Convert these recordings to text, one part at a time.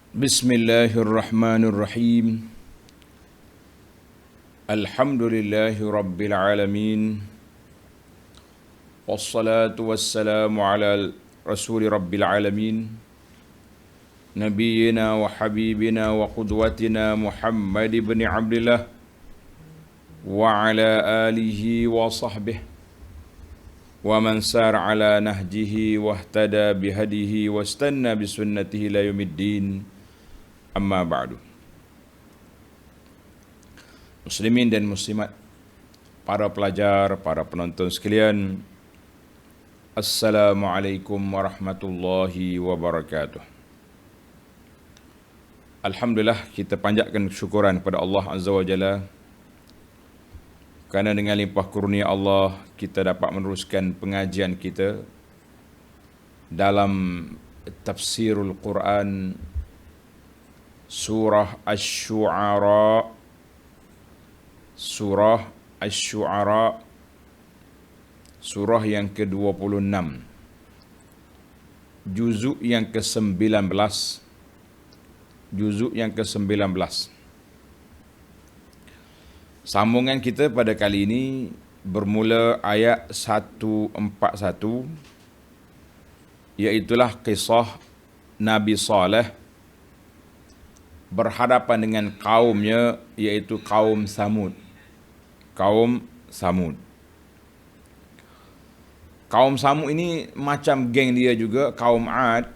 Bismillahirrahmanirrahim. Alhamdulillahi rabbil alamin. Wassalatu wassalamu ala rasuli rabbil alamin. Nabiyyina wa habibina wa qudwatina Muhammad ibn Abdullah wa ala alihi wa sahbihi wa man sar ala nahjihi wa ihtada bihadihi wa istanna bisunnatihi la yaumiddin. Amma ba'du. Muslimin dan muslimat, para pelajar, para penonton sekalian, Assalamualaikum warahmatullahi wabarakatuh. Alhamdulillah, kita panjatkan syukuran kepada Allah Azza wa Jalla kerana dengan limpah kurnia Allah kita dapat meneruskan pengajian kita dalam tafsirul Quran Surah Asy-Syu'ara. Surah Asy-Syu'ara, surah yang ke-26, juzuk yang ke-19. Juzuk yang ke-19. Sambungan kita pada kali ini bermula ayat 141, iaitulah kisah Nabi Saleh berhadapan dengan kaumnya, iaitu kaum Samud. Kaum Samud. Kaum Samud ini macam geng dia juga, kaum Ad.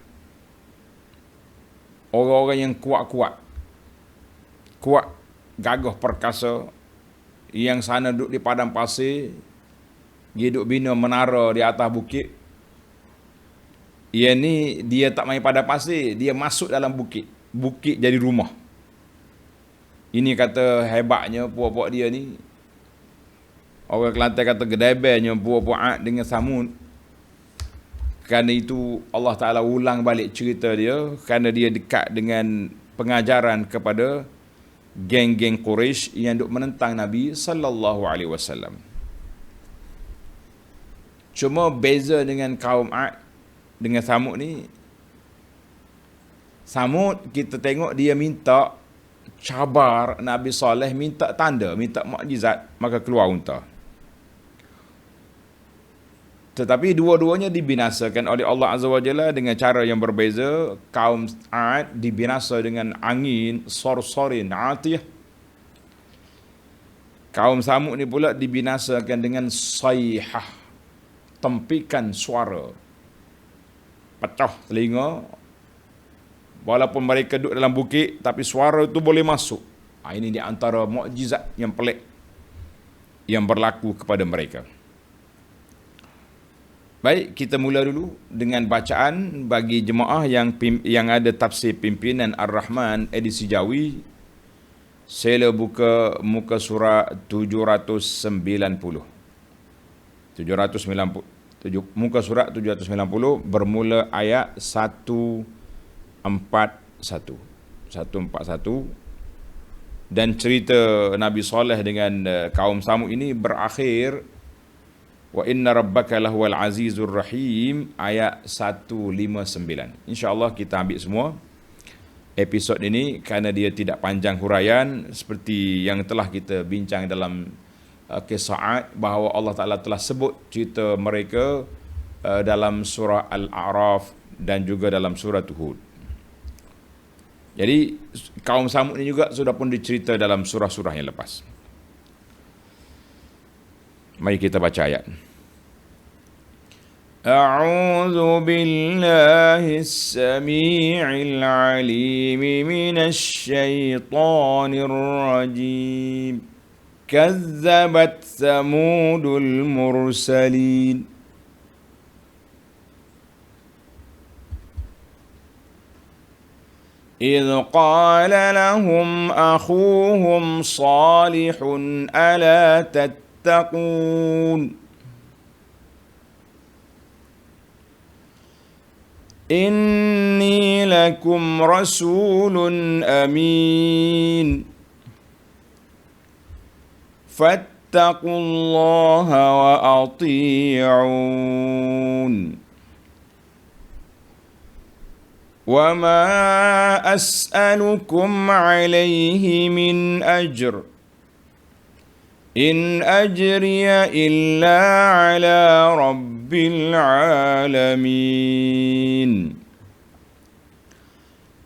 Orang-orang yang kuat-kuat, gagah perkasa, yang sana duduk di padang pasir, dia duduk bina menara di atas bukit. Ia ni dia tak main padang pasir, dia masuk dalam bukit. Bukit jadi rumah. Ini kata hebatnya puak-puak dia ni. Orang Kelantan kata gedebelnya puak-puak Ad dengan Samud. Kerana itu Allah Ta'ala ulang balik cerita dia, kerana dia dekat dengan pengajaran kepada geng-geng Quraisy yang duk menentang Nabi sallallahu alaihi wasallam. Cuma beza dengan kaum Ad dengan Samud ni, Samud kita tengok dia minta cabar Nabi Saleh, minta tanda, minta mukjizat, maka keluar unta. Tetapi dua-duanya dibinasakan oleh Allah Azza wa Jalla dengan cara yang berbeza. Kaum Ad dibinasa dengan angin sorsorin atiyah. Kaum Samud ni pula dibinasakan dengan sayhah, tempikan suara, pecah telinga. Walaupun mereka duduk dalam bukit, tapi suara itu boleh masuk. Ini di antara mukjizat yang pelik yang berlaku kepada mereka. Baik, kita mula dulu dengan bacaan bagi jemaah yang ada tafsir pimpinan Ar-Rahman edisi Jawi. Sila buka muka surat 790. Muka surat 790 bermula ayat 141. Dan cerita Nabi Saleh dengan kaum Samud ini berakhir wa inna rabbaka lahuwal azizur rahim, ayat 159. InsyaAllah kita ambil semua episod ini kerana dia tidak panjang huraian, seperti yang telah kita bincang dalam kisah Ad, bahawa Allah Ta'ala telah sebut cerita mereka dalam surah Al-A'raf dan juga dalam surah Hud. Jadi kaum Samud ini juga sudah pun dicerita dalam surah-surah yang lepas. Mari kita baca ayat. A'udzu billahi as-sami'il 'alim minasy syaithanir rajim. Kazzabat Samudul mursalin. إذ قال لهم أخوهم صالح ألا تتقون إني لكم رسول أمين فاتقوا الله وأطيعون وما أسألكم عليه من أجر إن أجري إلا على رب العالمين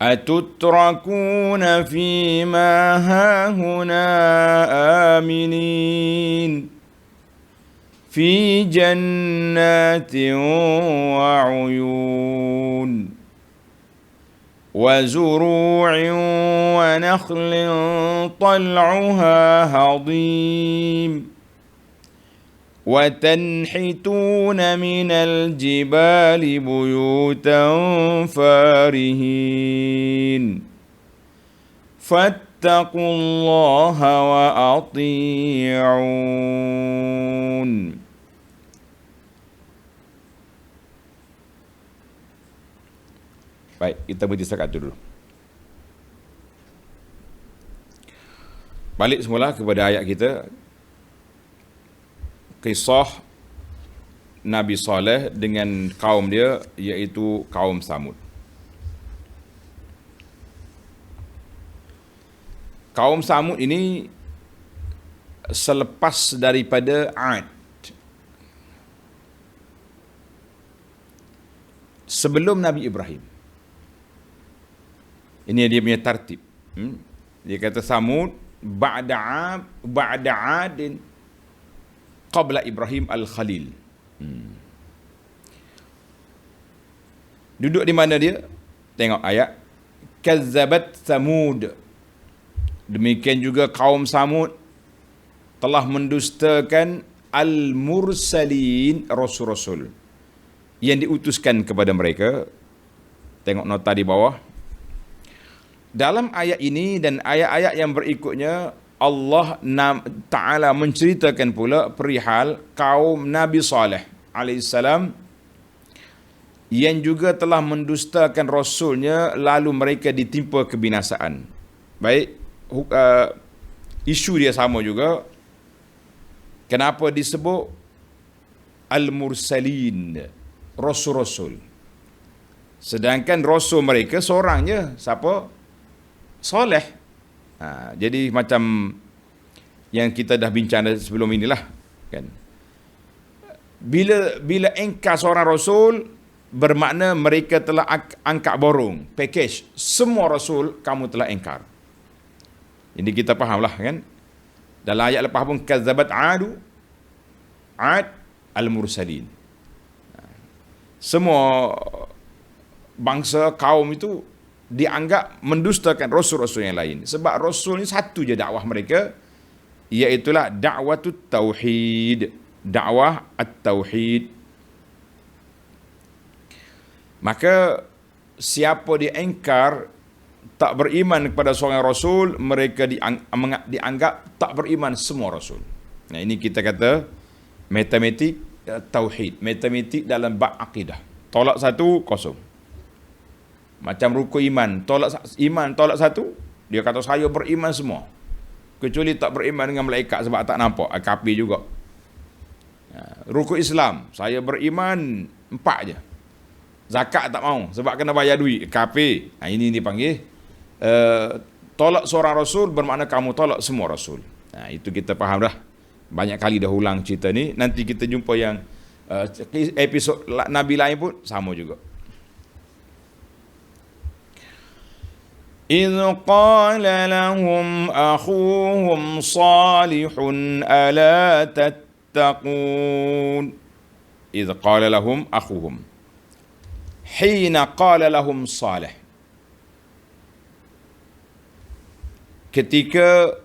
أتتركون فيما هاهنا آمنين في جنات وعيون وزروع ونخل طلعها هضيم وتنحتون من الجبال بيوتا فارهين فاتقوا الله وأطيعون. Baik, kita berhenti setakat itu dulu. Balik semula kepada ayat kita. Kisah Nabi Saleh dengan kaum dia, iaitu kaum Samud. Kaum Samud ini selepas daripada Ad. Sebelum Nabi Ibrahim. Ini dia punya tartib. Dia kata Samud ba'da Adin qabla Ibrahim al-Khalil. Duduk di mana dia? Tengok ayat. Kazzabat Samud. Demikian juga kaum Samud telah mendustakan al-mursalin, rasul-rasul yang diutuskan kepada mereka. Tengok nota di bawah. Dalam ayat ini dan ayat-ayat yang berikutnya, Allah Ta'ala menceritakan pula perihal kaum Nabi Saleh alaihissalam yang juga telah mendustakan rasulnya, lalu mereka ditimpa kebinasaan. Baik, isu dia sama juga. Kenapa disebut Al-Mursalin, rasul-rasul, sedangkan rasul mereka seorang je. Siapa? Saleh. Jadi macam yang kita dah bincang sebelum inilah, kan? Bila engkar seorang rasul, bermakna mereka telah angkat borong, package semua rasul kamu telah engkar. Jadi kita fahamlah, kan? Dalam ayat lepas pun kazzabat Ad al-mursalin. Semua bangsa kaum itu dianggap mendustakan rasul-rasul yang lain. Sebab rasul ni satu je dakwah mereka, iaitulah dakwatut tauhid, dakwah at-tauhid. Maka siapa diengkar, tak beriman kepada seorang rasul, mereka dianggap tak beriman semua rasul. Nah, ini kita kata matematik tauhid, matematik dalam bab akidah. Tolak satu, kosong. Macam rukun iman, tolak satu, dia kata saya beriman semua, kecuali tak beriman dengan malaikat sebab tak nampak, kafir juga. Rukun Islam, saya beriman 4 je. Zakat tak mau sebab kena bayar duit, kafir. Ini dipanggil tolak seorang rasul, bermakna kamu tolak semua rasul. Itu kita faham dah. Banyak kali dah ulang cerita ni. Nanti kita jumpa yang episod Nabi lain pun sama juga. إذ قال لهم أخوهم صالح ألا تتقون. إذ قال لهم أخوهم حين قال لهم صالح. Ketika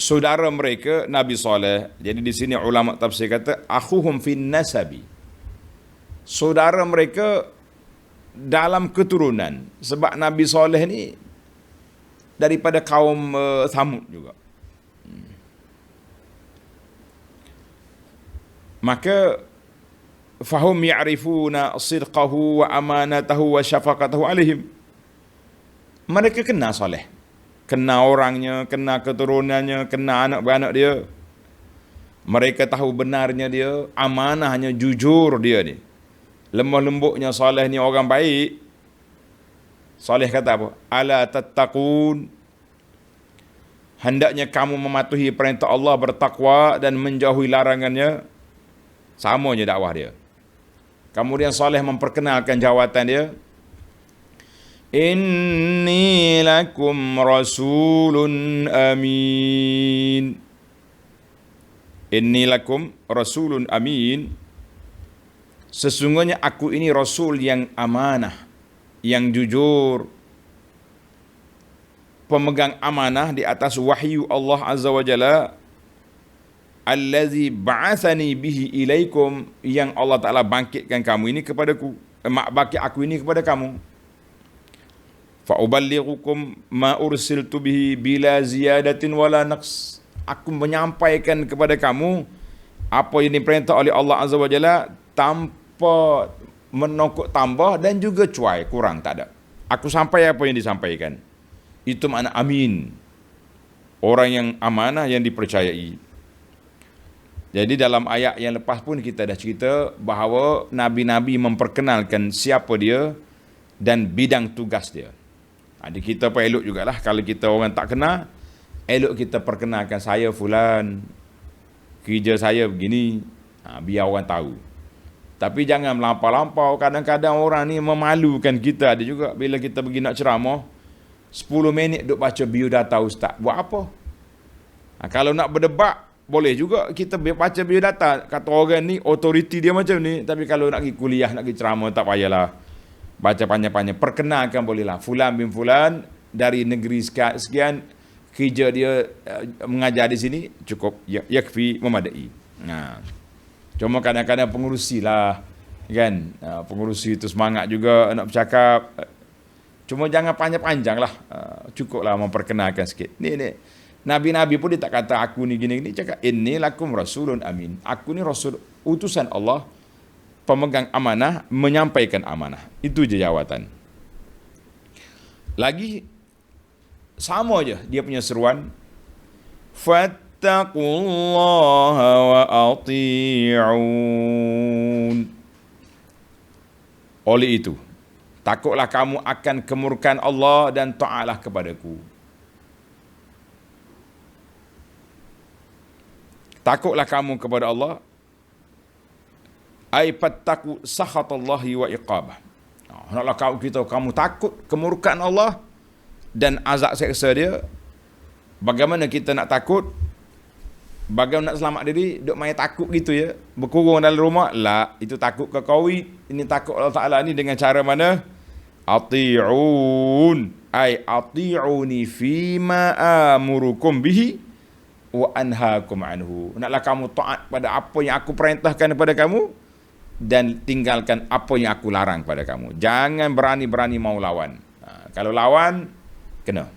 saudara mereka Nabi Saleh. Jadi di sini ulama tafsir kata akhuhum fin nasabi. Saudara mereka dalam keturunan, sebab Nabi Saleh ni daripada kaum Samud juga. Maka fahum ya'rifuna sidqahu wa amanatahu wa syafaqatahu alaihim. Mereka kenal Saleh, kenal orangnya, kenal keturunannya, kenal anak beranak dia. Mereka tahu benarnya dia, amanahnya, jujur dia ni. Lemah lembutnya Saleh ni orang baik. Saleh kata apa? Ala tattaqun. Hendaknya kamu mematuhi perintah Allah, bertakwa dan menjauhi larangannya. Sama je dakwah dia. Kemudian Saleh memperkenalkan jawatan dia. Inni lakum rasulun amin. Inni lakum rasulun amin. Sesungguhnya aku ini rasul yang amanah, yang jujur, pemegang amanah di atas wahyu Allah Azza wa Jalla, allazi ba'athani bihi ilaikum, yang Allah Ta'ala bangkitkan kamu ini kepadaku, bangkit aku ini kepada kamu. Fa uballighukum ma ursiltu bihi bila ziyadatin wala naqs. Aku menyampaikan kepada kamu apa yang diperintah oleh Allah Azza wa Jalla tanpa menokok tambah dan juga cuai, kurang, tak ada. Aku sampai apa yang disampaikan. Itu makna amin. Orang yang amanah, yang dipercayai. Jadi dalam ayat yang lepas pun kita dah cerita bahawa Nabi-Nabi memperkenalkan siapa dia dan bidang tugas dia. Jadi kita pun elok jugalah kalau kita orang tak kenal, elok kita perkenalkan, saya fulan, kerja saya begini, biar orang tahu. Tapi jangan melampau-lampau. Kadang-kadang orang ni memalukan kita. Ada juga bila kita pergi nak ceramah, 10 minit duk baca biodata ustaz. Buat apa? Kalau nak berdebat, boleh juga kita baca biodata. Kata orang ni, autoriti dia macam ni. Tapi kalau nak pergi kuliah, nak pergi ceramah, tak payahlah baca panjang-panjang. Perkenalkan bolehlah. Fulan bin Fulan dari negeri sekian, kerja dia mengajar di sini, cukup yakfi, memadai. Cuma kadang-kadang pengurusi lah, kan? Pengurusi itu semangat juga nak bercakap. Cuma jangan panjang-panjang lah. Cukup lah memperkenalkan sikit. Ni Nabi-Nabi pun dia tak kata aku ni gini-gini. Cakap inni lakum rasulun amin. Aku ni rasul, utusan Allah, pemegang amanah, menyampaikan amanah. Itu je jawatan. Lagi sama je dia punya seruan. Fattaqullaha wa ati'un. Oleh itu, takutlah kamu akan kemurkaan Allah dan ta'alah kepadaku. Takutlah kamu kepada Allah. Ai fattaqu sakhatallahi wa iqabah. Naklah kamu takut kemurkaan Allah dan azab seksa dia. Bagaimana kita nak takut? Bagaimana nak selamat diri? Duk main takut gitu ya, berkurung dalam rumah. La, itu takut ke COVID. Ini takut Allah Ta'ala ni dengan cara mana? Ati'un. Ay ati'uni fima amurukum bihi wa anhaakum anhu. Naklah kamu taat pada apa yang aku perintahkan kepada kamu dan tinggalkan apa yang aku larang pada kamu. Jangan berani-berani mau lawan. Kalau lawan, kena.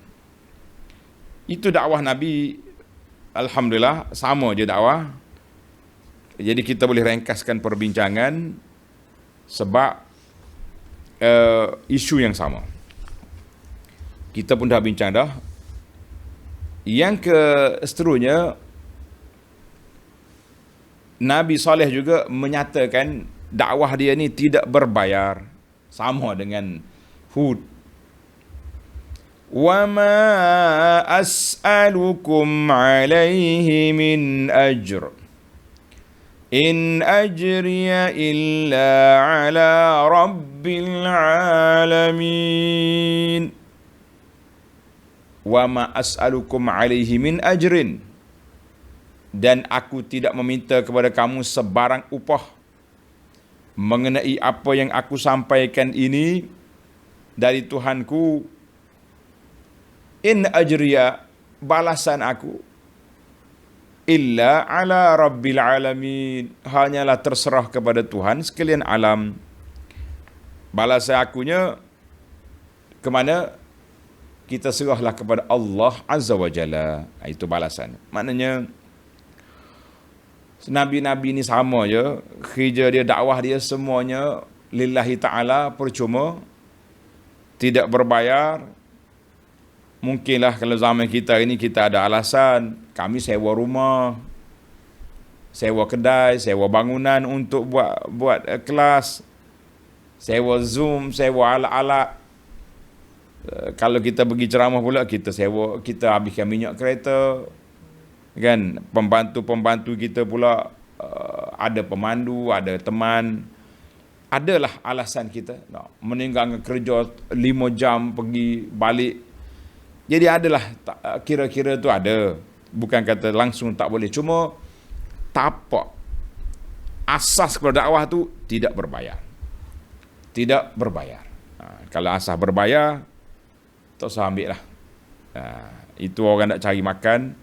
Itu dakwah Nabi. Alhamdulillah, sama je dakwah. Jadi kita boleh ringkaskan perbincangan sebab isu yang sama. Kita pun dah bincang dah. Yang seterusnya, Nabi Saleh juga menyatakan dakwah dia ni tidak berbayar, sama dengan Hud. Wa ma as'alukum alaihi min ajr in ajriya illa ala rabbil alamin. Wa ma as'alukum alaihi min ajrin, dan aku tidak meminta kepada kamu sebarang upah mengenai apa yang aku sampaikan ini dari Tuhanku. In ajriya, balasan aku, illa ala rabbil alamin, hanyalah terserah kepada Tuhan sekalian alam. Balasan akunya ke mana? Kita serahlah kepada Allah Azza wa Jalla. Itu balasan. Maknanya Nabi-Nabi ni sama je, kerja dia, dakwah dia semuanya lillahi ta'ala, percuma, tidak berbayar. Mungkinlah kalau zaman kita ini kita ada alasan, kami sewa rumah, sewa kedai, sewa bangunan untuk buat kelas, sewa Zoom, sewa alat-alat. Kalau kita pergi ceramah pula, kita sewa, kita habiskan minyak kereta, kan? Pembantu-pembantu kita pula ada pemandu, ada teman. Adalah alasan kita nak meninggalkan kerja 5 jam pergi balik. Jadi adalah kira-kira tu ada. Bukan kata langsung tak boleh. Cuma tapak asas kepada dakwah tu tidak berbayar. Tidak berbayar. Kalau asas berbayar, tak usah ambil lah. Itu orang nak cari makan.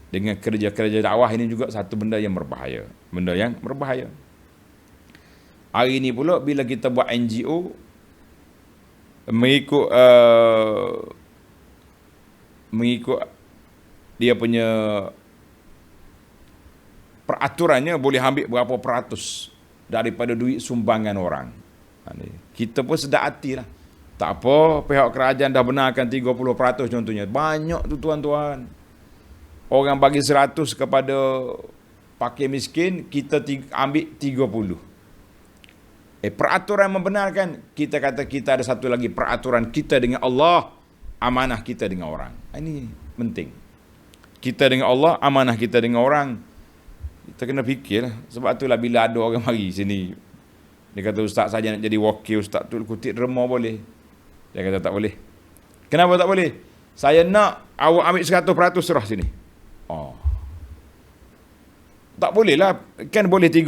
Dengan kerja-kerja dakwah ini juga satu benda yang berbahaya. Benda yang berbahaya. Hari ni pula bila kita buat NGO mengikut dia punya peraturannya, boleh ambil berapa peratus daripada duit sumbangan orang. Kita pun sedar hati lah. Tak apa, pihak kerajaan dah benarkan 30% contohnya. Banyak tu tuan-tuan. Orang bagi 100 kepada fakir miskin, kita ambil 30. Peraturan membenarkan. Kita kata kita ada satu lagi peraturan kita dengan Allah, amanah kita dengan orang. Ini penting. Kita dengan Allah, amanah kita dengan orang. Kita kena fikir lah. Sebab itulah bila ada orang mari sini, dia kata ustaz saja nak jadi wakil, ustaz tu kutip remah boleh? Dia kata tak boleh. Kenapa tak boleh? Saya nak awak ambil 100% serah sini. Tak boleh lah. Kan boleh 30%,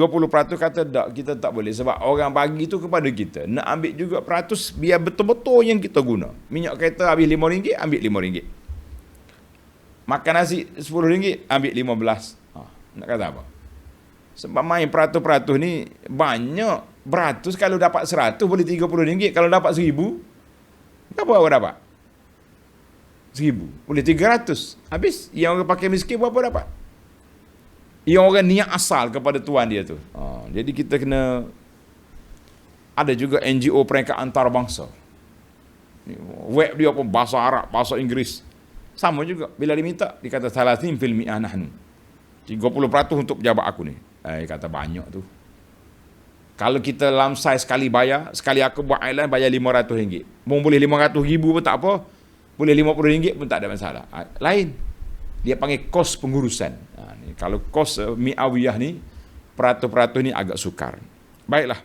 kata tak, kita tak boleh. Sebab orang bagi tu kepada kita. Nak ambil juga peratus biar betul-betul yang kita guna. Minyak kereta habis RM5, ambil RM5. Makan nasi RM10, ambil RM15. Nak kata apa? Sebab main peratus-peratus ni banyak. Beratus kalau dapat 100 boleh RM30. Kalau dapat 1,000, berapa awak dapat? 1,000. Boleh 300. Habis yang orang pakai miskin berapa dapat? Yang orang niat asal kepada tuan dia tu. Jadi kita kena. Ada juga NGO peringkat antarabangsa. Web dia pun bahasa Arab, bahasa Inggeris. Sama juga. Bila diminta, dia kata 30% nahnu. 30% untuk pejabat aku ni. Dia kata banyak tu. Kalau kita lamsai sekali bayar, sekali aku buat island bayar RM500. Mau boleh RM500,000 pun tak apa. Boleh RM50 pun tak ada masalah. Lain. Dia panggil kos pengurusan. Kalau kos mi'awiyah ni, peratus-peratus ni agak sukar. Baiklah.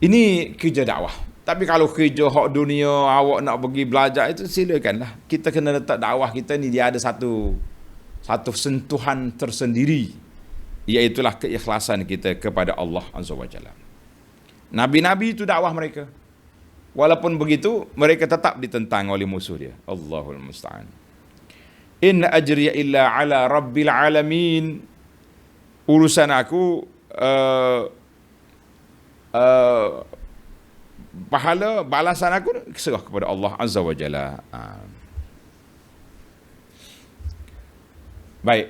Ini kerja dakwah. Tapi kalau kerja hak dunia, awak nak pergi belajar, itu silakanlah. Kita kena letak dakwah kita ni, dia ada satu sentuhan tersendiri. Iaitulah keikhlasan kita kepada Allah Azza wa Jalla. Nabi-nabi itu dakwah mereka. Walaupun begitu, mereka tetap ditentang oleh musuh dia. Allahul musta'an. In ajriya illa ala rabbil alamin. Urusan aku, pahala, balasan aku serah kepada Allah Azza wa Jalla. Baik.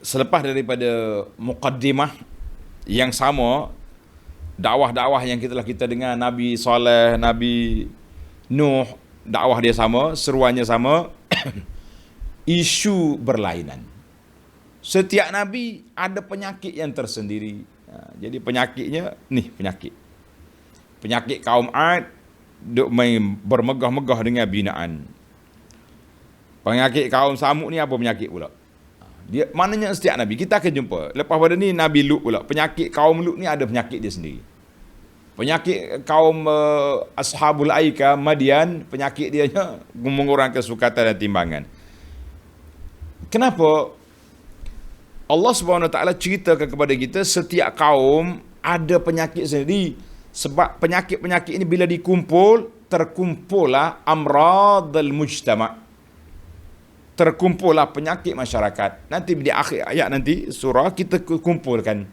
Selepas daripada muqaddimah yang sama, dakwah-dakwah yang kita dengar, Nabi Saleh, Nabi Nuh, dakwah dia sama, seruannya sama, isu berlainan. Setiap Nabi ada penyakit yang tersendiri. Jadi penyakitnya, penyakit kaum Ad, duk main bermegah-megah dengan binaan. Penyakit kaum Samud ni apa penyakit pula? Dia, maknanya setiap Nabi, kita akan jumpa. Lepas pada ni Nabi Lut pula. Penyakit kaum Lut ni ada penyakit dia sendiri. Penyakit kaum Ashabul Aika, Madian, penyakit dia mengurangkan sukatan dan timbangan. Kenapa? Allah SWT ceritakan kepada kita setiap kaum ada penyakit sendiri. Sebab penyakit-penyakit ini bila dikumpul, terkumpullah amradul mujtama'. Terkumpullah penyakit masyarakat. Nanti di akhir ayat nanti surah kita kumpulkan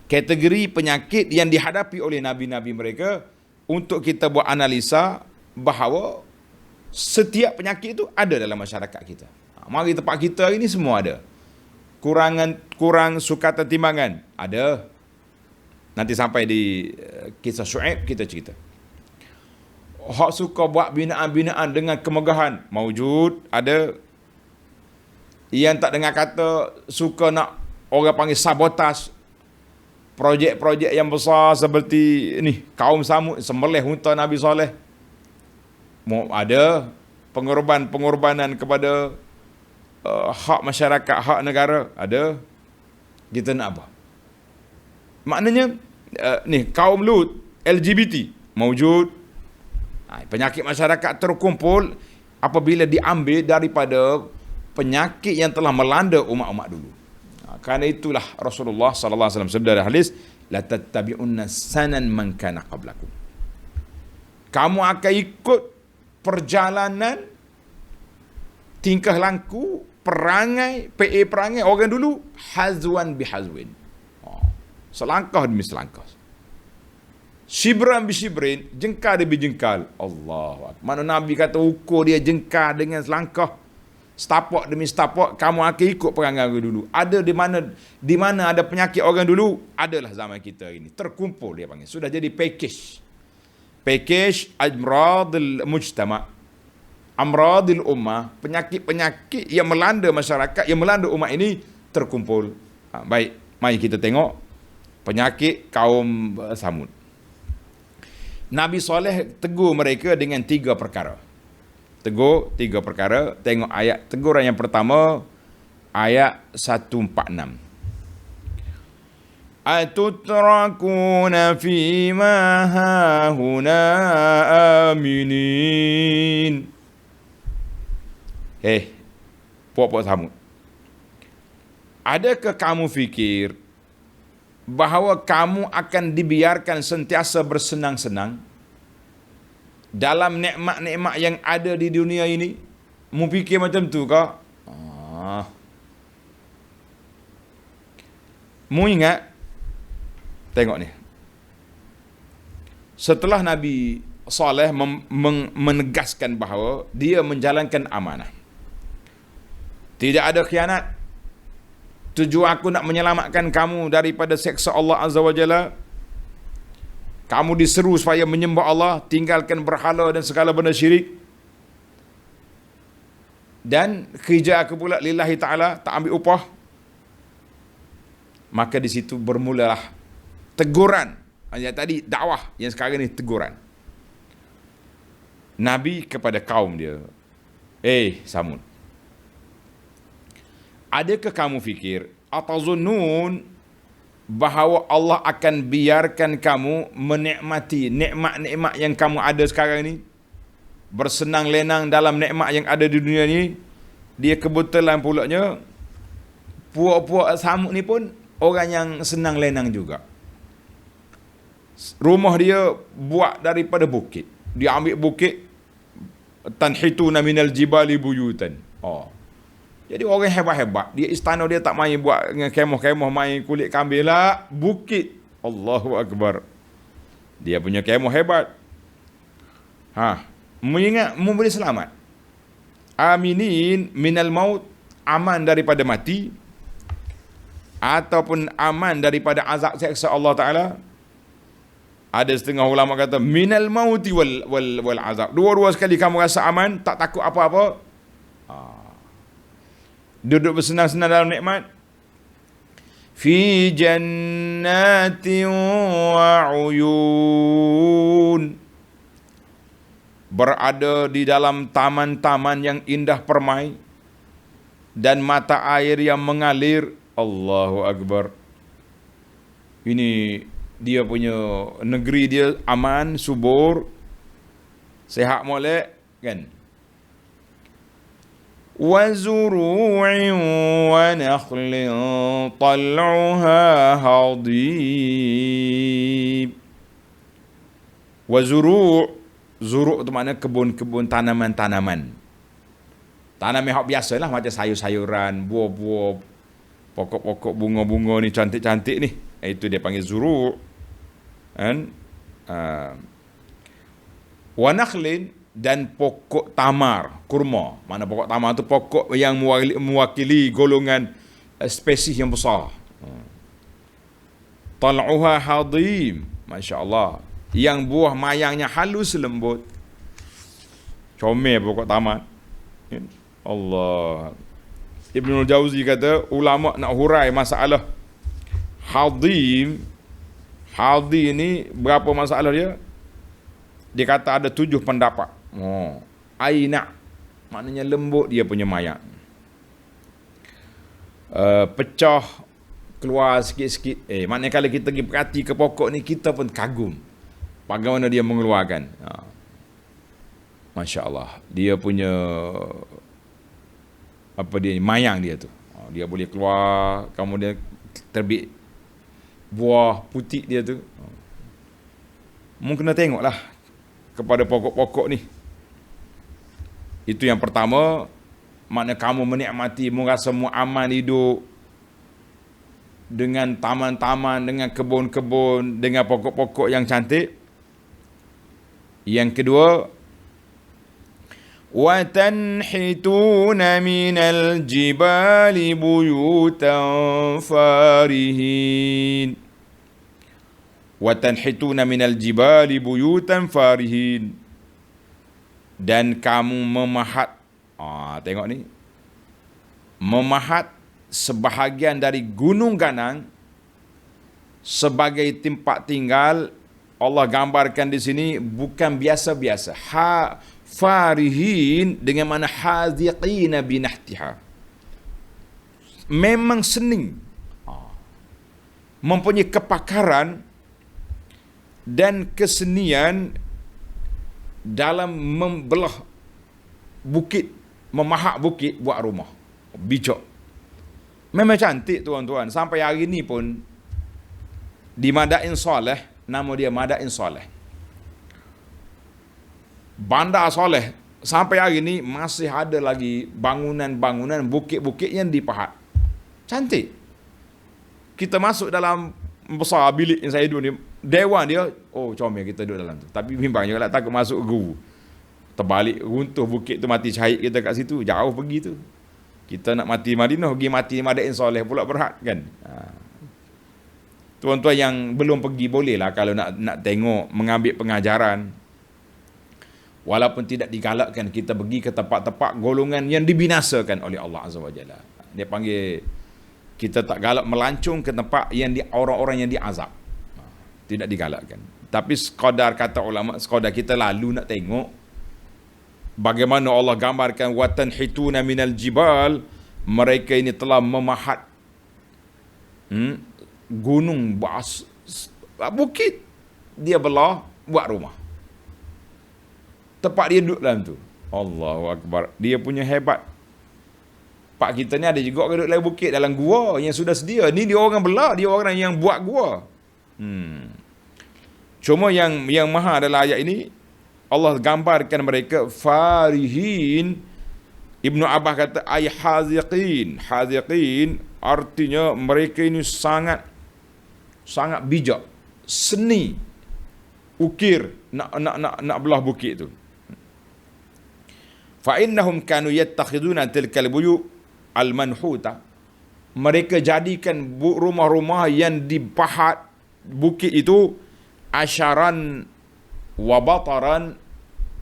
kategori penyakit yang dihadapi oleh nabi-nabi mereka untuk kita buat analisa bahawa setiap penyakit itu ada dalam masyarakat kita. Mari tempat kita ini semua ada. Kurang sukatan timbangan ada. Nanti sampai di kisah Syuaib kita cerita. Hak suka buat binaan-binaan dengan kemegahan maujud, ada. Yang tak dengar kata, suka nak orang panggil sabotaj, projek-projek yang besar seperti ni, kaum Samud sembelih unta Nabi Saleh. Ada pengorbanan kepada hak masyarakat, hak negara, ada. Kita nak apa? Maknanya ni kaum Lut, LGBT maujud. Penyakit masyarakat terkumpul apabila diambil daripada penyakit yang telah melanda umat-umat dulu. Kerana itulah Rasulullah sallallahu alaihi wasallam sabda dalam hadis, la tattabi'unna sanan man kana qablakum. Kamu akan ikut perjalanan tingkah laku, perangai, perangai orang dulu, hazwan bihazwin. Selangkah demi selangkah. Shibran bishibrin, jengkal demi jengkal. Allahu akbar. Mana Nabi kata ukur dia jengkal dengan selangkah, setapak demi setapak, kamu akan ikut perangai dulu. Ada di mana ada penyakit orang dulu, adalah zaman kita ini. Terkumpul dia panggil. Sudah jadi package. Package amradil mujtama'. Amradil ummah, penyakit-penyakit yang melanda masyarakat, yang melanda umat ini terkumpul. Baik, mari kita tengok penyakit kaum Samud. Nabi Saleh tegur mereka dengan 3 perkara. Tegur 3 perkara. Tengok ayat teguran yang pertama, ayat 146. Atutrakuna fima hahuna aminin. Puak-puak Samud, adakah kamu fikir bahawa kamu akan dibiarkan sentiasa bersenang-senang dalam nikmat-nikmat yang ada di dunia ini? Mu fikir macam tu ke? Mu ingat, tengok ni, setelah Nabi Saleh menegaskan bahawa dia menjalankan amanah, tidak ada khianat, tujuan aku nak menyelamatkan kamu daripada seksa Allah Azza wa Jalla. Kamu diseru supaya menyembah Allah, tinggalkan berhala dan segala benda syirik, dan kerja aku pula lillahi ta'ala, tak ambil upah. Maka di situ bermulalah teguran. Yang tadi dakwah, yang sekarang ni teguran Nabi kepada kaum dia. Samud, adakah kamu fikir, atazunnun, bahawa Allah akan biarkan kamu menikmati nikmat-nikmat yang kamu ada sekarang ni, bersenang lenang dalam nikmat yang ada di dunia ni? Dia kebetulan pulaknya puak-puak Samud ni pun orang yang senang lenang juga. Rumah dia buat daripada bukit. Dia ambil bukit, tanhituna minal jibali buyutan. Jadi orang hebat-hebat. Dia istana dia tak main buat dengan kemah-kemah, main kulit kambing lah, bukit. Allahu Akbar. Dia punya kemah hebat. Mengingat mu boleh selamat. Aminin minal maut, aman daripada mati, ataupun aman daripada azab seksa Allah Ta'ala. Ada setengah ulama kata minal mauti wal azab. Dua-dua sekali kamu rasa aman, tak takut apa-apa. Duduk bersenang-senang dalam nikmat. Fi jannatin wa uyun, berada di dalam taman-taman yang indah permai dan mata air yang mengalir. Allahu Akbar. Ini dia punya negeri, dia aman, subur, sehat molek, kan? Wa zuru'in wa nakhlin tal'uha hadib. Wa zuru', zuru' tu makna kebun-kebun, tanaman-tanaman. Tanaman yang biasalah, macam sayur-sayuran, buah-buah, pokok-pokok bunga-bunga ni cantik-cantik ni. Itu dia panggil zuru'. Kan? Wa nakhlin, dan pokok tamar, kurma. Mana pokok tamar tu pokok yang mewakili golongan spesies yang besar. Tal'uha hadim, masya-Allah, yang buah mayangnya halus lembut. Comel pokok tamar. Allah. Ibnul Jauzi kata, ulama nak hurai masalah hadim Hadhi ni berapa masalah dia? Dia kata ada 7 pendapat. Aina, maknanya lembut dia punya mayat. Pecah, keluar sikit-sikit. Maknanya kalau kita pergi perhati ke pokok ni, kita pun kagum bagaimana dia mengeluarkan. Masya Allah. Dia punya mayang dia tu. Dia boleh keluar, kemudian terbit buah putih dia tu. Mungkin kena tengoklah kepada pokok-pokok ni. Itu yang pertama. Makna kamu menikmati, merasa aman hidup dengan taman-taman, dengan kebun-kebun, dengan pokok-pokok yang cantik. Yang kedua, وَتَنْحِتُونَ مِنَ الْجِبَالِ بُيُوتًا فَارِهِينَ وَتَنْحِتُونَ مِنَ الْجِبَالِ بُيُوتًا فَارِهِينَ. Dan kamu memahat, tengok ni, memahat sebahagian dari gunung ganang sebagai tempat tinggal. Allah gambarkan di sini bukan biasa-biasa. Farihin dengan mana haziqina binahtiha. Memang seni, mempunyai kepakaran dan kesenian dalam membelah bukit, memahak bukit buat rumah. Bijak. Memang cantik tuan-tuan. Sampai hari ni pun di Madain Saleh, nama dia Madain Saleh, Bandar Saleh, sampai hari ni masih ada lagi bangunan-bangunan, bukit-bukit yang dipahat. Cantik. Kita masuk dalam besar bilik yang saya duduk ni, dewan dia, comel kita duduk dalam tu. Tapi bimbang juga lah, takut masuk guru. Terbalik, runtuh bukit tu, mati syahid kita kat situ. Jauh pergi tu. Kita nak mati Madinah, pergi mati Madain Saleh pula berhad kan. Tuan-tuan yang belum pergi, boleh lah kalau nak tengok, mengambil pengajaran. Walaupun tidak digalakkan kita pergi ke tempat-tempat golongan yang dibinasakan oleh Allah Azza wa Jalla. Dia panggil, kita tak galak melancung ke tempat yang orang-orang yang diazab. Tidak digalakkan. Tapi sekadar kata ulama, sekadar kita lalu nak tengok bagaimana Allah gambarkan watanhituna minal jibal, mereka ini telah memahat gunung, bukit, dia belah buat rumah. Tempat dia duduk dalam tu. Allahu Akbar. Dia punya hebat. Pak kita ni ada juga duduk dalam bukit, dalam gua yang sudah sedia. Ni dia orang belah, dia orang yang buat gua. Cuma yang maha adalah ayat ini, Allah gambarkan mereka farihin. Ibnu Abbas kata ay haziqin. Haziqin artinya mereka ini sangat bijak, seni ukir nak belah bukit tu. Fa innahum kanu yattakhiduna tilkal buyu al-manhuta. Mereka jadikan rumah-rumah yang dipahat bukit itu asyaran wa bataran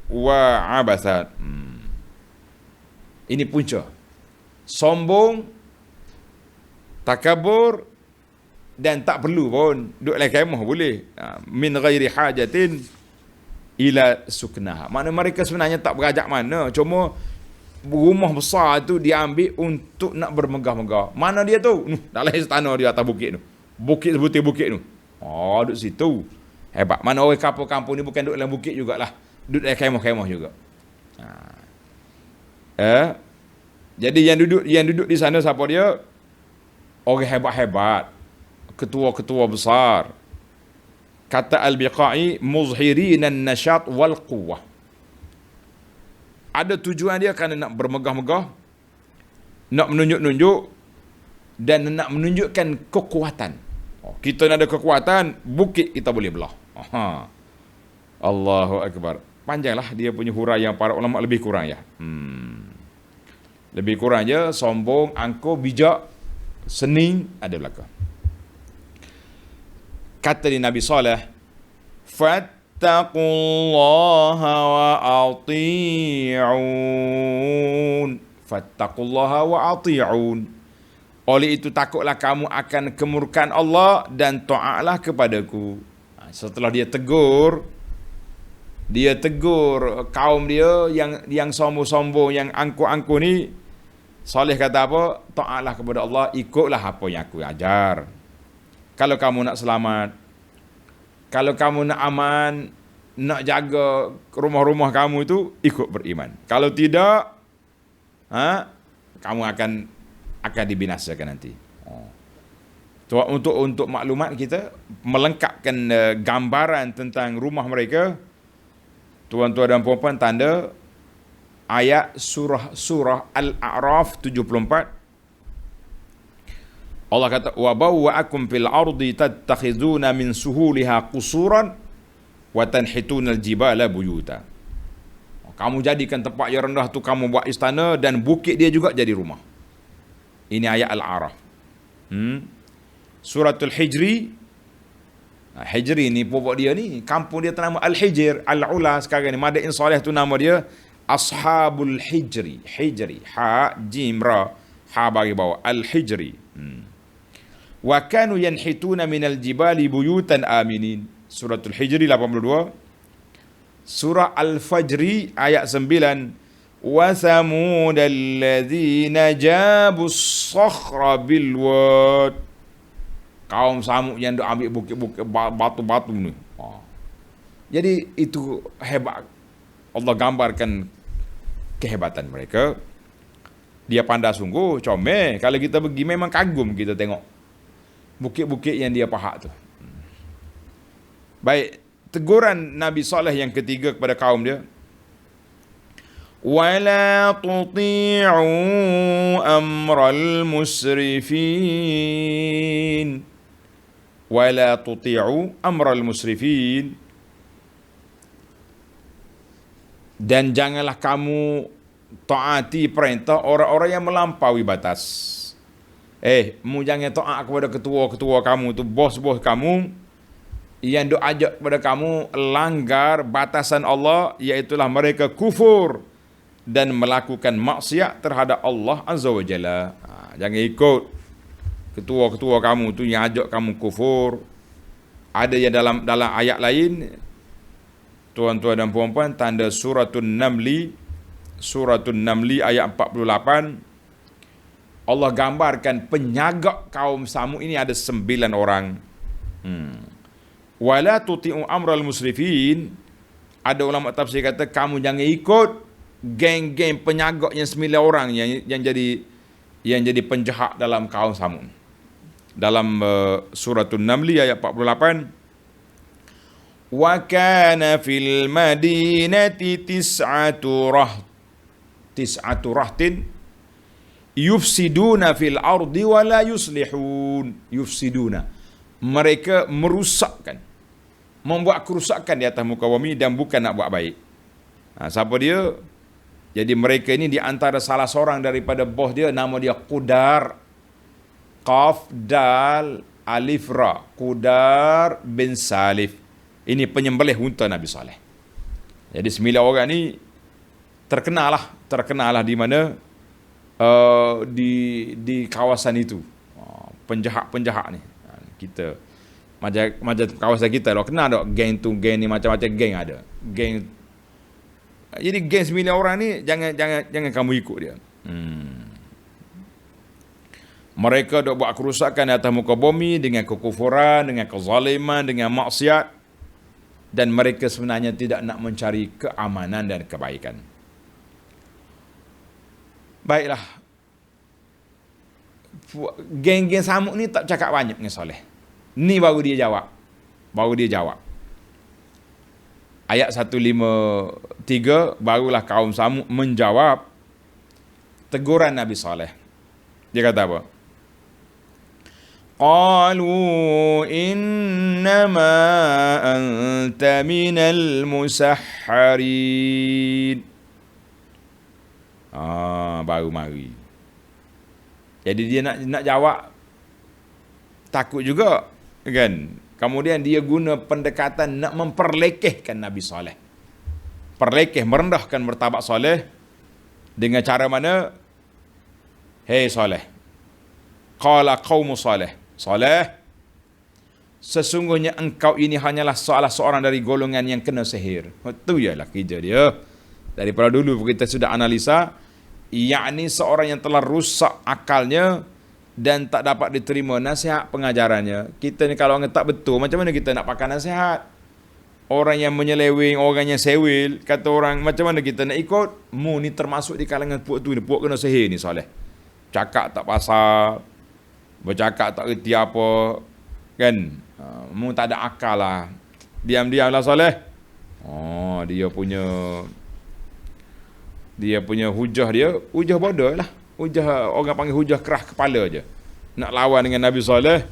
wa abathan. Ini punca. Sombong, takabur, dan tak perlu pun duduk dalam kemah boleh. Min ghairi hajatin ila suknaha. Mana mereka sebenarnya tak berajak mana, cuma rumah besar tu dia ambil untuk nak bermegah-megah. Mana dia tu? Dalam istana dia atas bukit tu. Bukit sebutir bukit tu. Duduk situ. Hebat. Mana orang kampung-kampung ni bukan duduk dalam bukit jugalah. Duduk dalam kemah-kemah juga. Jadi yang duduk di sana siapa dia? Orang hebat-hebat. Ketua-ketua besar. Kata Al-Biqai, muzhirin an-nashat wal quwwah. Ada tujuan dia kerana nak bermegah-megah, nak menunjuk-nunjuk, dan nak menunjukkan kekuatan. Kita nak ada kekuatan, bukit kita boleh belah. Allahu Akbar. Panjanglah dia punya huraian para ulama, lebih kurang ya. Lebih kurang je, sombong, angkuh, bijak, seni, ada belakang. Kata di Nabi Saleh, fattaqullaha wa ati'un. Fattaqullaha wa ati'un. Oleh itu takutlah kamu akan kemurkaan Allah dan taatlah kepadaku. Setelah dia tegur kaum dia yang sombong-sombong, yang angkuh-angkuh ni, Saleh kata apa? Taatlah kepada Allah, ikutlah apa yang aku ajar. Kalau kamu nak selamat, kalau kamu nak aman, nak jaga rumah-rumah kamu itu, ikut beriman. Kalau tidak, kamu akan dibinasakan nanti. Untuk maklumat kita, melengkapkan gambaran tentang rumah mereka, tuan-tuan dan puan-puan, tanda ayat surah Al-A'raf 74. Allah kata, wa bawwa'akum fil ardi tattakhizuna min suhuliha qusuran wa tanhituna al-jibala buyuta. Kamu jadikan tempat yang rendah tu kamu buat istana, dan bukit dia juga jadi rumah. Ini ayat Al-A'raf. Suratul Hijri. Hijri ni pokok dia ni, kampung dia nama Al-Hijr, Al-Ula sekarang ni. Madain Saleh tu nama dia Ashabul Hijri. Hijri, ha jim ra, ha bagi bawah, Al-Hijri. Wa kanu yanhituna minal jibali buyutan aminin. Suratul Hijri 82. Surah Al-Fajri ayat 9. Wa thamud alladhina jabus sakhra bil wad. Kaum Samud yang duk ambil bukit-bukit, batu-batu ni. Jadi itu hebat. Allah gambarkan kehebatan mereka. Dia pandai sungguh, comel. Kalau kita pergi memang kagum kita tengok bukit-bukit yang dia pahak tu. Baik, teguran Nabi Saleh yang ketiga kepada kaum dia. Wala tuti'u amral musrifin. Wala tuti'u amral musrifin. Dan janganlah kamu taati perintah orang-orang yang melampaui batas. Mu jangan taat kepada ketua-ketua kamu tu, bos-bos kamu yang duk ajak kepada kamu langgar batasan Allah, iaitulah mereka kufur dan melakukan maksiat terhadap Allah Azza wa Jalla. Jangan ikut ketua-ketua kamu tu yang ajak kamu kufur. Ada yang dalam ayat lain, tuan-tuan dan puan-puan, tanda Suratul Namli ayat 48. Allah gambarkan penyagak kaum Samud ini ada 9 orang. Wala tuti'u amral musrifin. Ada ulama tafsir kata, kamu jangan ikut geng-geng penyagak yang 9 orang yang jadi penjahat dalam kaum Samud. Dalam Suratul Namli ayat 48. Wa kana fil madinati tis'atu rahtin yufsiduna fil ardi wa la yuslihun. Yufsiduna, mereka merusakkan, membuat kerusakan di atas muka bumi dan bukan nak buat baik. Siapa dia? Jadi mereka ini di antara salah seorang daripada bos dia, nama dia Qudar. Qaf dal alif ra, Qudar bin Salif. Ini penyembelih unta Nabi Saleh. Jadi 9 orang ni terkenalah di mana, di kawasan itu, penjahat-penjahat ni. Kita macam kawasan kita dah kenal dak, geng tu, geng ni macam-macam geng ada. Geng, jadi geng 9 orang ni jangan kamu ikut dia. Mereka dak buat kerusakan di atas muka bumi dengan kekufuran, dengan kezaliman, dengan maksiat, dan mereka sebenarnya tidak nak mencari keamanan dan kebaikan. Baiklah, geng-geng Samud ni tak cakap banyak dengan Saleh. Ni baru dia jawab. Ayat 153, barulah kaum Samud menjawab teguran Nabi Saleh. Dia kata apa? Qalu innama anta minal musahharin. Baru mari. Jadi dia nak jawab, takut juga kan. Kemudian dia guna pendekatan nak memperlekehkan Nabi Saleh. Perlekeh, merendahkan martabat Saleh dengan cara mana? Hei Saleh, Qala qaumu Saleh. Saleh, sesungguhnya engkau ini hanyalah salah seorang dari golongan yang kena sihir. Itu ialah kerja dia. Daripada dulu kita sudah analisa, yakni seorang yang telah rusak akalnya dan tak dapat diterima nasihat pengajarannya. Kita ni kalau orang tak betul, macam mana kita nak pakai nasihat? Orang yang menyeleweng, orang yang sewil, kata orang, macam mana kita nak ikut? Mu ni termasuk di kalangan puak tu ni, puak kena sihir ni Saleh. Cakap tak pasal, bercakap tak reti apa, kan? Mu tak ada akal lah. Diam-diam lah Saleh. Oh, dia punya hujah dia, hujah bodoh lah. Hujah, orang panggil hujah kerah kepala je. Nak lawan dengan Nabi Saleh,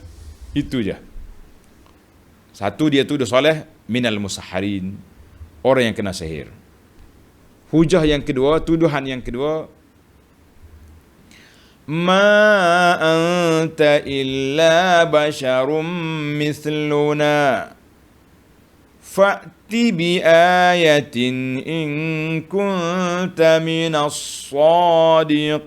itu je. Satu, dia tuduh Saleh minal musahharin, orang yang kena sihir. Hujah yang kedua, tuduhan yang kedua, ma anta illa basyarum mithluna fa'ti bi ayatin in kunta minas sadiqin.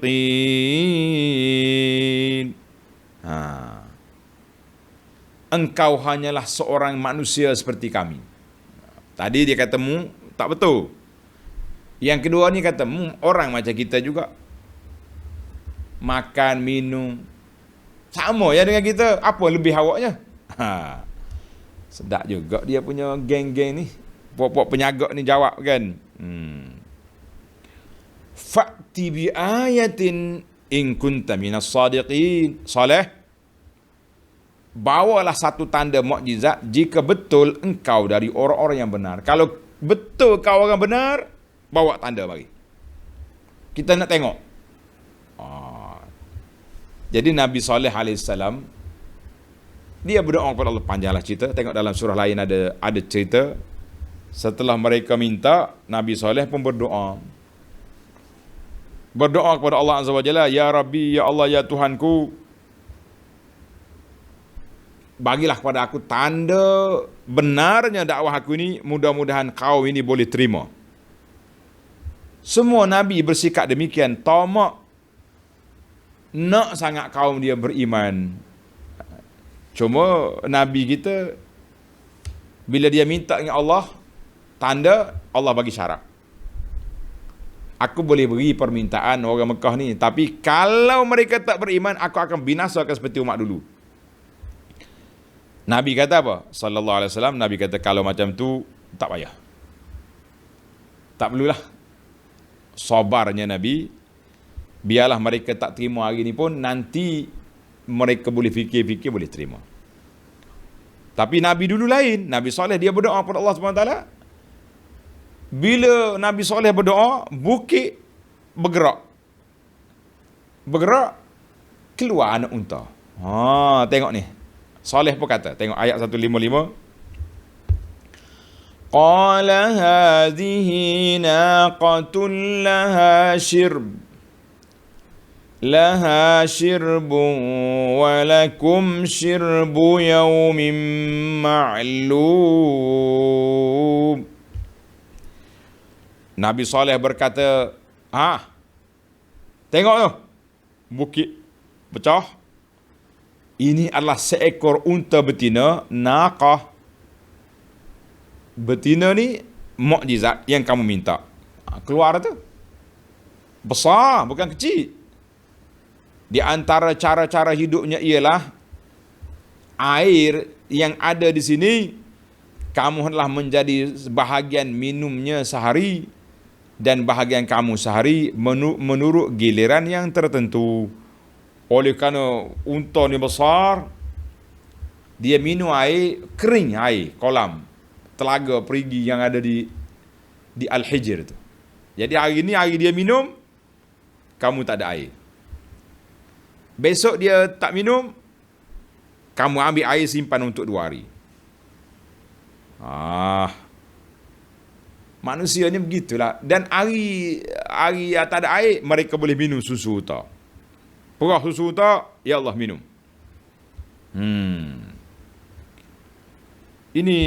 Engkau hanyalah seorang manusia seperti kami. Tadi dia kata mu tak betul. Yang kedua ni kata mu orang macam kita juga. Makan, minum sama ya dengan kita. Apa lebih awaknya? Sedap juga dia punya geng-geng ni. Puak-puak penyagak ni jawab kan. Fa'ti bi ayatin in kunta minas sadiqin. Saleh, bawalah satu tanda mukjizat jika betul engkau dari orang-orang yang benar. Kalau betul kau orang benar, bawa tanda bagi. Kita nak tengok. Jadi Nabi Saleh alaihissalam, dia berdoa kepada Allah. Panjanglah cerita. Tengok dalam surah lain ada cerita. Setelah mereka minta, Nabi Saleh pun berdoa. Berdoa kepada Allah Azza wa Jalla, Ya Rabbi, Ya Allah, Ya Tuhanku, bagilah kepada aku tanda benarnya dakwah aku ini, mudah-mudahan kaum ini boleh terima. Semua Nabi bersikap demikian, tamak, nak sangat kaum dia beriman. Cuma Nabi kita, bila dia minta dengan Allah tanda, Allah bagi syarat. Aku boleh beri permintaan orang Mekah ni, tapi kalau mereka tak beriman, aku akan binasakan seperti umat dulu. Nabi kata apa? Sallallahu alaihi wasallam, Nabi kata kalau macam tu tak payah. Tak perlulah. Sabarnya Nabi. Biarlah mereka tak terima hari ni pun, nanti mereka boleh fikir-fikir boleh terima. Tapi Nabi dulu lain. Nabi Saleh dia berdoa kepada Allah SWT. Bila Nabi Saleh berdoa, bukit bergerak. Bergerak, keluar anak unta. Tengok ni. Saleh pun kata, tengok ayat 155. Qala hadhihi naqatul laha shirbun wa lakum shirbu yawmin ma'lum. Nabi Saleh berkata, tengok tu, bukit pecah. Ini adalah seekor unta betina, naqah. Betina ni mukjizat yang kamu minta. Keluar tu. Besar, bukan kecil. Di antara cara-cara hidupnya ialah air yang ada di sini, kamu adalah menjadi bahagian minumnya sehari, dan bahagian kamu sehari menurut giliran yang tertentu. Oleh kerana unta ni besar, dia minum air kering, air kolam telaga perigi yang ada di Al-Hijr tu. Jadi hari ni hari dia minum, kamu tak ada air. Besok dia tak minum, kamu ambil air simpan untuk 2 hari. Manusia ni begitulah. Dan hari tak ada air, mereka boleh minum susu unta. Perah susu unta, ya Allah minum. Ini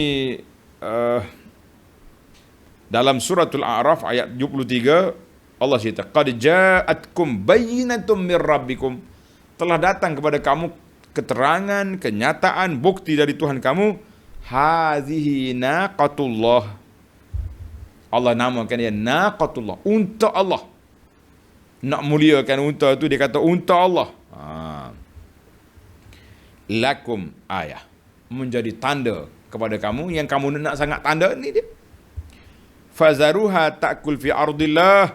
dalam suratul A'raf ayat 73, Allah cerita, qad ja'atkum bayyinatum mir rabbikum telah datang kepada kamu keterangan, kenyataan, bukti dari Tuhan kamu. Hazihi naqatullah. Allah namakan dia naqatullah, unta Allah. Nak muliakan unta tu dia kata unta Allah. Lakum ayah, menjadi tanda kepada kamu. Yang kamu nak sangat tanda ni dia. Fazaruha ta'kul fi ardillah,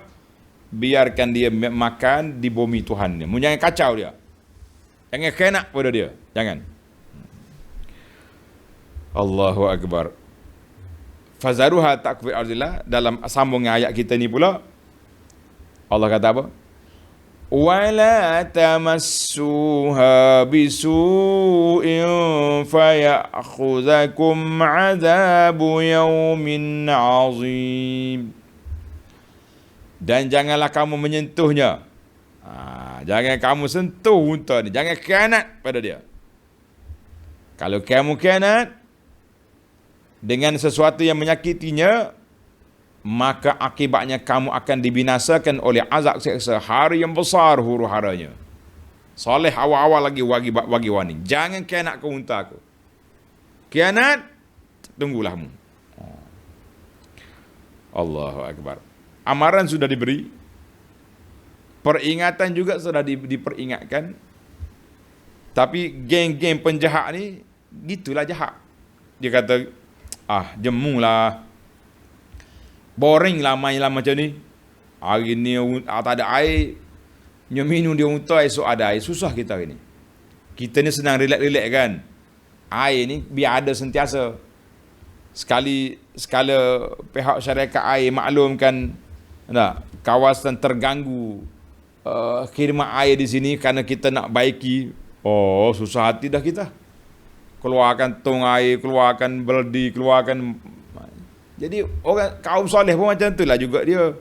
biarkan dia makan di bumi Tuhan dia. Jangan kacau dia, jangan kena pada dia, jangan. Allahu Akbar. Fazaruha ta'kul fi ardillah. Dalam sambungnya ayat kita ni pula Allah kata apa? Wala tamassuha bisu'in faya'khudhakum 'adzabu yawmin 'azim. Dan janganlah kamu menyentuhnya. Jangan kamu sentuh unta ni, jangan khianat pada dia. Kalau kamu khianat dengan sesuatu yang menyakitinya, maka akibatnya kamu akan dibinasakan oleh azab seksa hari yang besar huru-haranya. Saleh awal-awal lagi bagi warning, jangan khianat ke unta aku. Khianat, tunggulahmu. Allahu Akbar. Amaran sudah diberi, peringatan juga sudah diperingatkan. Tapi geng-geng penjahat ni gitulah jahat. Dia kata, jemulah, boring lah main lah macam ni. Hari ni tak ada air, minum dia unta, esok ada air. Susah kita hari ni. Kita ni senang relax kan. Air ni biar ada sentiasa. Sekala pihak syarikat air maklumkan kawasan terganggu khidmat air di sini kerana kita nak baiki. Susah hati dah kita. Keluarkan tong air, keluarkan beldi, keluarkan. Jadi orang kaum soleh pun macam tu lah juga dia.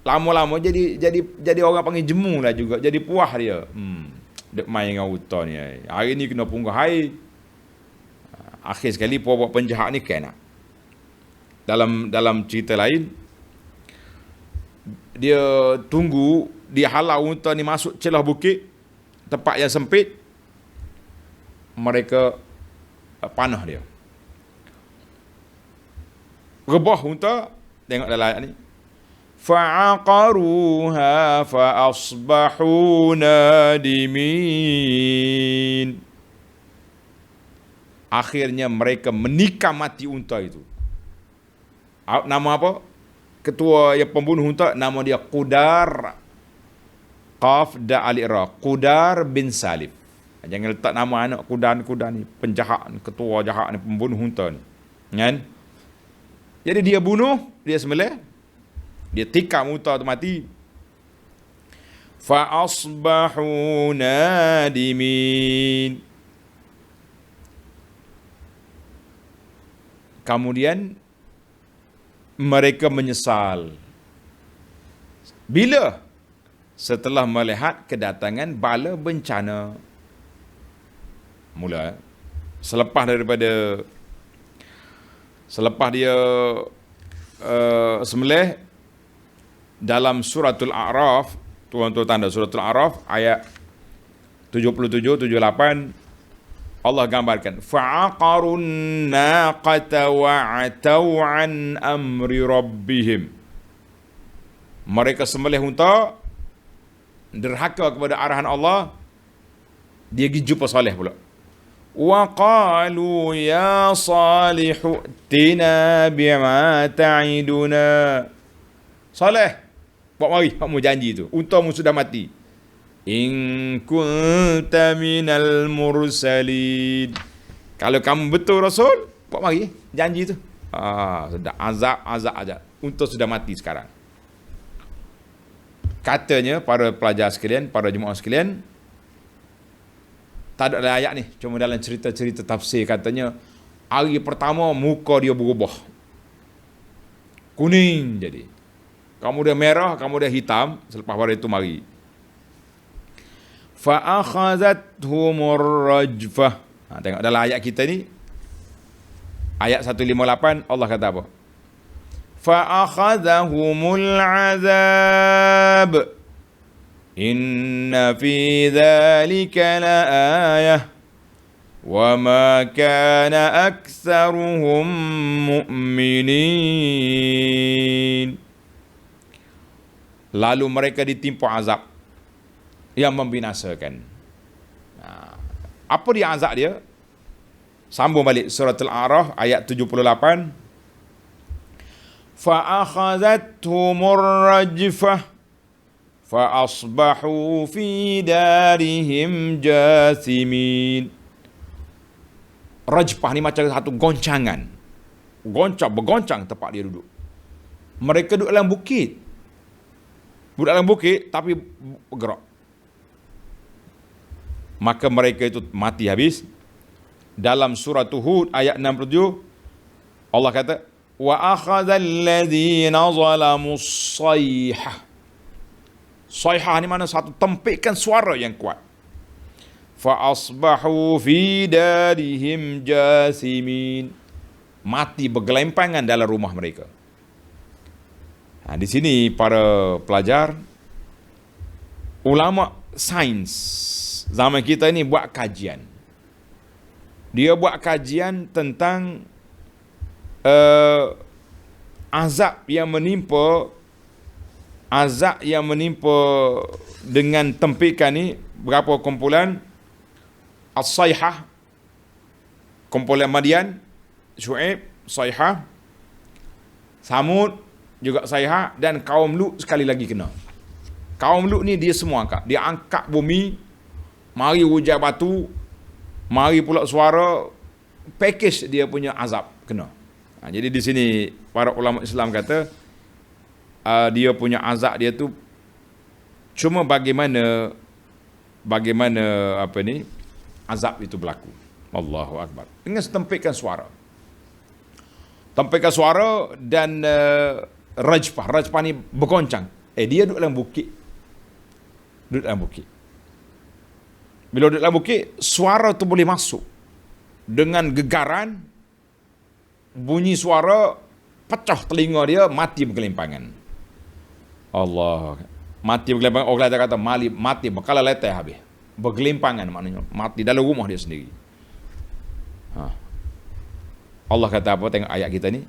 Lama-lama jadi orang panggil jemu lah juga. Jadi puah dia. Dek main dengan hutan ni. Hari ni kena punggah air. Akhir sekali buat penjahat ni kena. Dalam cerita lain, dia tunggu, dia halau unta ni masuk celah bukit, tempat yang sempit. Mereka panah dia. Rebah unta, tengok dalam ayat ni. Fa'aqaruha fa'asbahu nadimin. Akhirnya mereka menikam mati unta itu. Nama apa? Ketua yang pembunuh unta, nama dia Qudar. Qaf da alira. Qudar bin Salib. Jangan letak nama anak Qudar ni, penjahat, ketua jahat ni, pembunuh unta ni. Kan? Jadi dia bunuh, dia sembelih, dia tikam unta tu mati. Fa asbahu nadimin. Kemudian mereka menyesal. Bila? Setelah melihat kedatangan bala bencana. Mula selepas dia sembelih, dalam suratul A'raf, tuan-tuan tanda suratul A'raf ayat 77-78, Allah gambarkan fa'aqarun naqata wa'atau an amri rabbihim. Mereka sembelih unta, derhaka kepada arahan Allah, dia pergi jumpa Saleh pula. Wa qalu ya Salihu tina bima ta'iduna. Saleh, buat mari, kamu janji tu, untamu sudah mati. In kunta minal mursalin. Kalau kamu betul Rasul, buat mari janji tu. Sudah azab aja. Unta sudah mati sekarang. Katanya para pelajar sekalian, para jemaah sekalian, tak ada ayat ni, cuma dalam cerita-cerita tafsir katanya hari pertama muka dia berubah. Kuning jadi. Kamu dia merah, kamu dia hitam, selepas hari itu mari. Fa'akhazathumur rajfah. Tengok dalam ayat kita ni, ayat 158, Allah kata apa? Fa'akhazahumul azab. Inna fi dzalika laayah wa ma kana aktsaruhum mu'minin. Lalu mereka ditimpa azab yang membinasakan. Apa dia azab dia? Sambung balik surah Al-A'raf ayat 78. Fa akhadhathumur rajfah fa asbahu fi darihim jathimin. Rajfah ni macam satu goncangan. Bergoncang tempat dia duduk. Mereka duduk dalam bukit. Duduk dalam bukit tapi bergerak. Maka mereka itu mati habis. Dalam surah Hud ayat 67 Allah kata wa akhadhal ladzina zalamus sayhah. Sayhah ni mana satu tempikan suara yang kuat. Fa asbahu fi darihim jasimin. Mati bergelempangan dalam rumah mereka. Di sini para pelajar, ulama sains zaman kita ni buat kajian. Dia buat kajian tentang azab yang menimpa dengan tempikan ni. Berapa kumpulan? As-Sayhah, kumpulan Madian, Syuaib, Sayhah, Samud juga Sayhah, dan kaum Lut sekali lagi kena. Kaum Lut ni dia semua angkat. Dia angkat bumi, mari hujan batu, mari pula suara, package dia punya azab kena. Jadi di sini para ulama Islam kata dia punya azab dia tu cuma bagaimana azab itu berlaku. Allahu Akbar. Dengan tempikan suara. Tempikan suara dan rajfah. Rajfah ni bergoncang. Dia duduk dalam bukit. Duduk dalam bukit. Bila duduk dalam bukit, suara tu boleh masuk. Dengan gegaran, bunyi suara, pecah telinga dia, mati bergelimpangan. Allah. Mati bergelimpangan. Orang kata mati berkala letai habis. Bergelimpangan maknanya. Mati dalam rumah dia sendiri. Allah kata apa? Tengok ayat kita ni.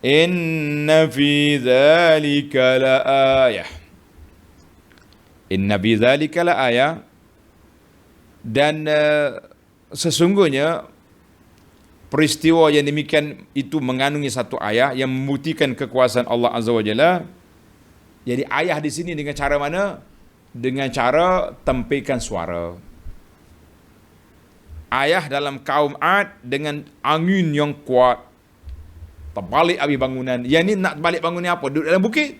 Inna fi dzalika laayah. Inna fi dzalika laayah. Dan sesungguhnya peristiwa yang demikian itu mengandungi satu ayat yang membuktikan kekuasaan Allah Azza wa Jalla. Jadi ayah di sini dengan cara mana? Dengan cara tempikan suara. Ayah dalam kaum Ad dengan angin yang kuat. Terbalik habis bangunan. Yang ni nak balik bangunan apa? Duduk dalam bukit.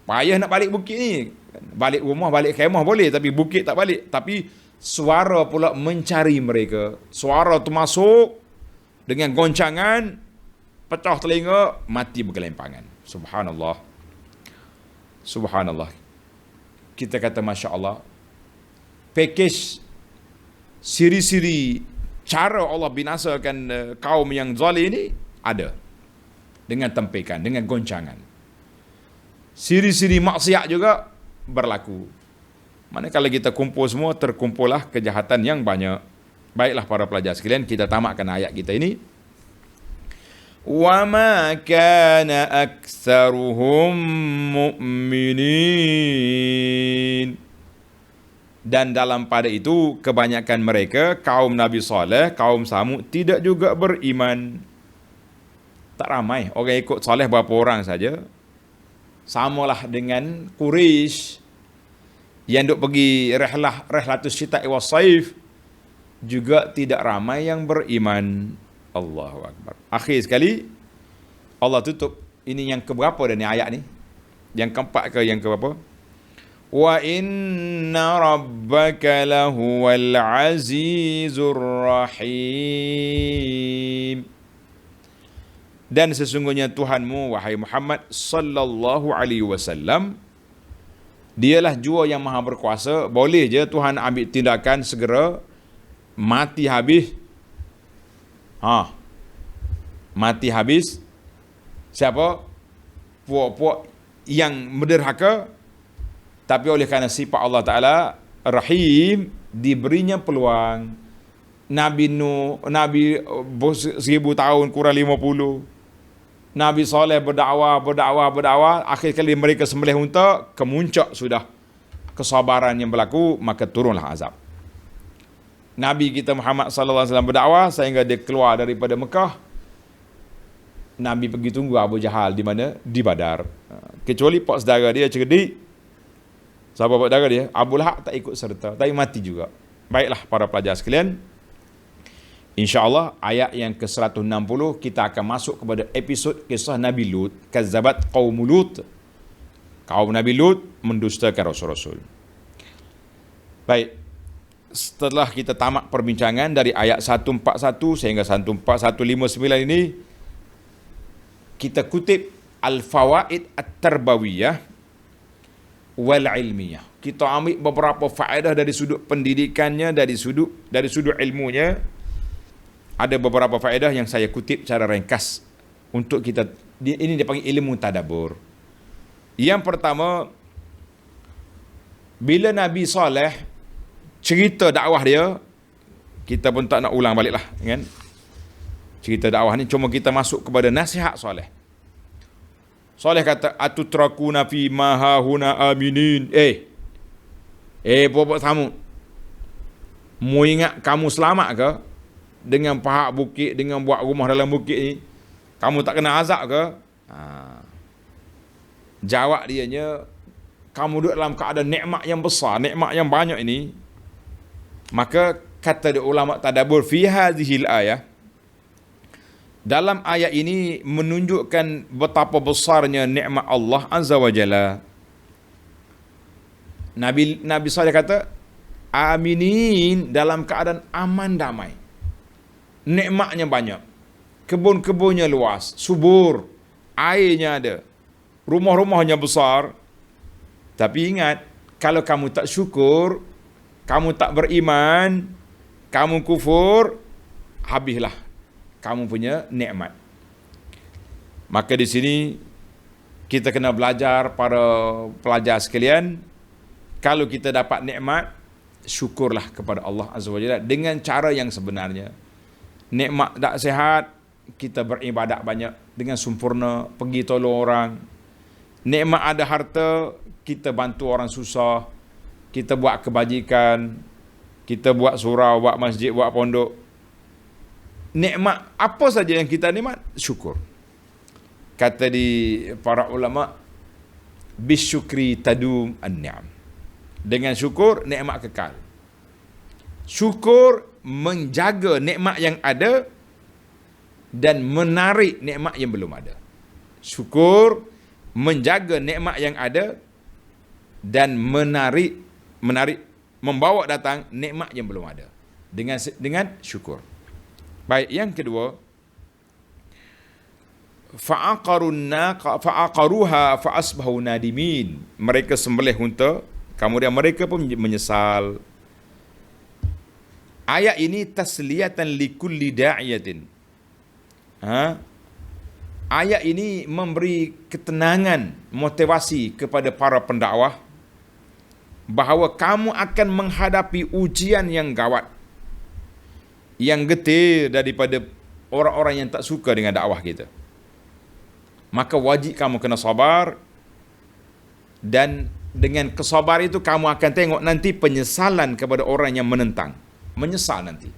Payah nak balik bukit ni. Balik rumah, balik kemah boleh. Tapi bukit tak balik. Tapi suara pula mencari mereka. Suara tu masuk dengan goncangan, pecah telinga, mati bergelimpangan. Subhanallah. Subhanallah. Kita kata Masya Allah. Package siri-siri cara Allah binasakan kaum yang zalim ini ada. Dengan tempikan, dengan goncangan. Siri-siri maksiat juga berlaku. Manakala kita kumpul semua, terkumpullah kejahatan yang banyak. Baiklah para pelajar sekalian, kita tamatkan ayat kita ini. Wa ma kana aktsaruhum mu'minin. Dan dalam pada itu kebanyakan mereka kaum Nabi Saleh, kaum Samud tidak juga beriman. Tak ramai orang ikut Saleh, berapa orang saja. Samalah dengan Quraisy yang duk pergi rihlatus syita' wa saif, juga tidak ramai yang beriman. Allahu Akbar. Akhir sekali Allah tutup. Ini yang keberapa dah ni ayat ni? Yang keempat ke yang keberapa? Wa inna rabbaka lahuwal azizur rahim. Dan sesungguhnya Tuhanmu wahai Muhammad sallallahu alaihi wasallam, dialah jua yang maha berkuasa. Boleh je Tuhan ambil tindakan segera, mati habis. Mati habis. Siapa? Puak-puak yang menderhaka. Tapi oleh kerana sifat Allah Ta'ala Rahim, diberinya peluang. Nabi Nuh, Nabi 1000 tahun kurang 50. Nabi Saleh berdakwah. Akhir kali mereka sembelih unta, kemuncak sudah kesabaran yang berlaku, maka turunlah azab. Nabi kita Muhammad sallallahu alaihi wasallam berdakwah sehingga dia keluar daripada Mekah. Nabi pergi tunggu Abu Jahal di mana? Di Badar. Kecuali pak saudara dia cerdik. Siapa pak saudara dia? Abu Lahab tak ikut serta, tapi mati juga. Baiklah para pelajar sekalian, InsyaAllah ayat yang ke-160 kita akan masuk kepada episod kisah Nabi Lut. Kazzabat qaum Lut. Kaum Nabi Lut mendustakan Rasul-Rasul. Baik, setelah kita tamat perbincangan dari ayat 141 sehingga 159 ini, kita kutip Al-Fawaid At-Tarbawiyah wal Ilmiyah. Kita ambil beberapa faedah dari sudut pendidikannya, dari sudut ilmunya. Ada beberapa faedah yang saya kutip secara ringkas untuk kita. Ini dipanggil ilmu tadabbur. Yang pertama, bila Nabi Saleh cerita dakwah dia, kita pun tak nak ulang baliklah, kan? Cerita dakwah ni cuma kita masuk kepada nasihat Saleh. Saleh kata, atutrakuna fi ma hahuna aminin. Puak Samud, mu ingat kamu selamat ke dengan pahak bukit, dengan buat rumah dalam bukit ni? Kamu tak kena azab ke? Jawab dianya, kamu duduk dalam keadaan nikmat yang besar, nikmat yang banyak ini. Maka kata ulama tadabbur, fi hadhil ayah, dalam ayat ini menunjukkan betapa besarnya nikmat Allah Azza wa Jalla. Nabi Saleh kata, aminin, dalam keadaan aman damai. Nikmatnya banyak. Kebun-kebunnya luas, subur, airnya ada, rumah-rumahnya besar. Tapi ingat, kalau kamu tak syukur, kamu tak beriman, kamu kufur, habislah kamu punya nikmat. Maka di sini kita kena belajar, para pelajar sekalian, kalau kita dapat nikmat, syukurlah kepada Allah Azza wa Jalla dengan cara yang sebenarnya. Nikmat tak sihat, kita beribadat banyak dengan sempurna, pergi tolong orang. Nikmat ada harta, kita bantu orang susah, kita buat kebajikan, kita buat surau, buat masjid, buat pondok. Nikmat apa saja yang kita nikmat, syukur. Kata di para ulama, bisyukri tadum an-ni'am. Dengan syukur, nikmat kekal. Syukur menjaga nikmat yang ada dan menarik nikmat yang belum ada. Syukur menjaga nikmat yang ada dan menarik, membawa datang nikmat yang belum ada dengan syukur. Baik, yang kedua, fa'aqaruha fa'asbahu nadimin. Mereka sembelih unta, kemudian mereka pun menyesal. Ayat ini tasliyatan likulli da'iyatin. Ayat ini memberi ketenangan, motivasi kepada para pendakwah bahawa kamu akan menghadapi ujian yang gawat, yang getir daripada orang-orang yang tak suka dengan dakwah kita. Maka wajib kamu kena sabar, dan dengan kesabar itu kamu akan tengok nanti penyesalan kepada orang yang menentang. Menyesal nanti.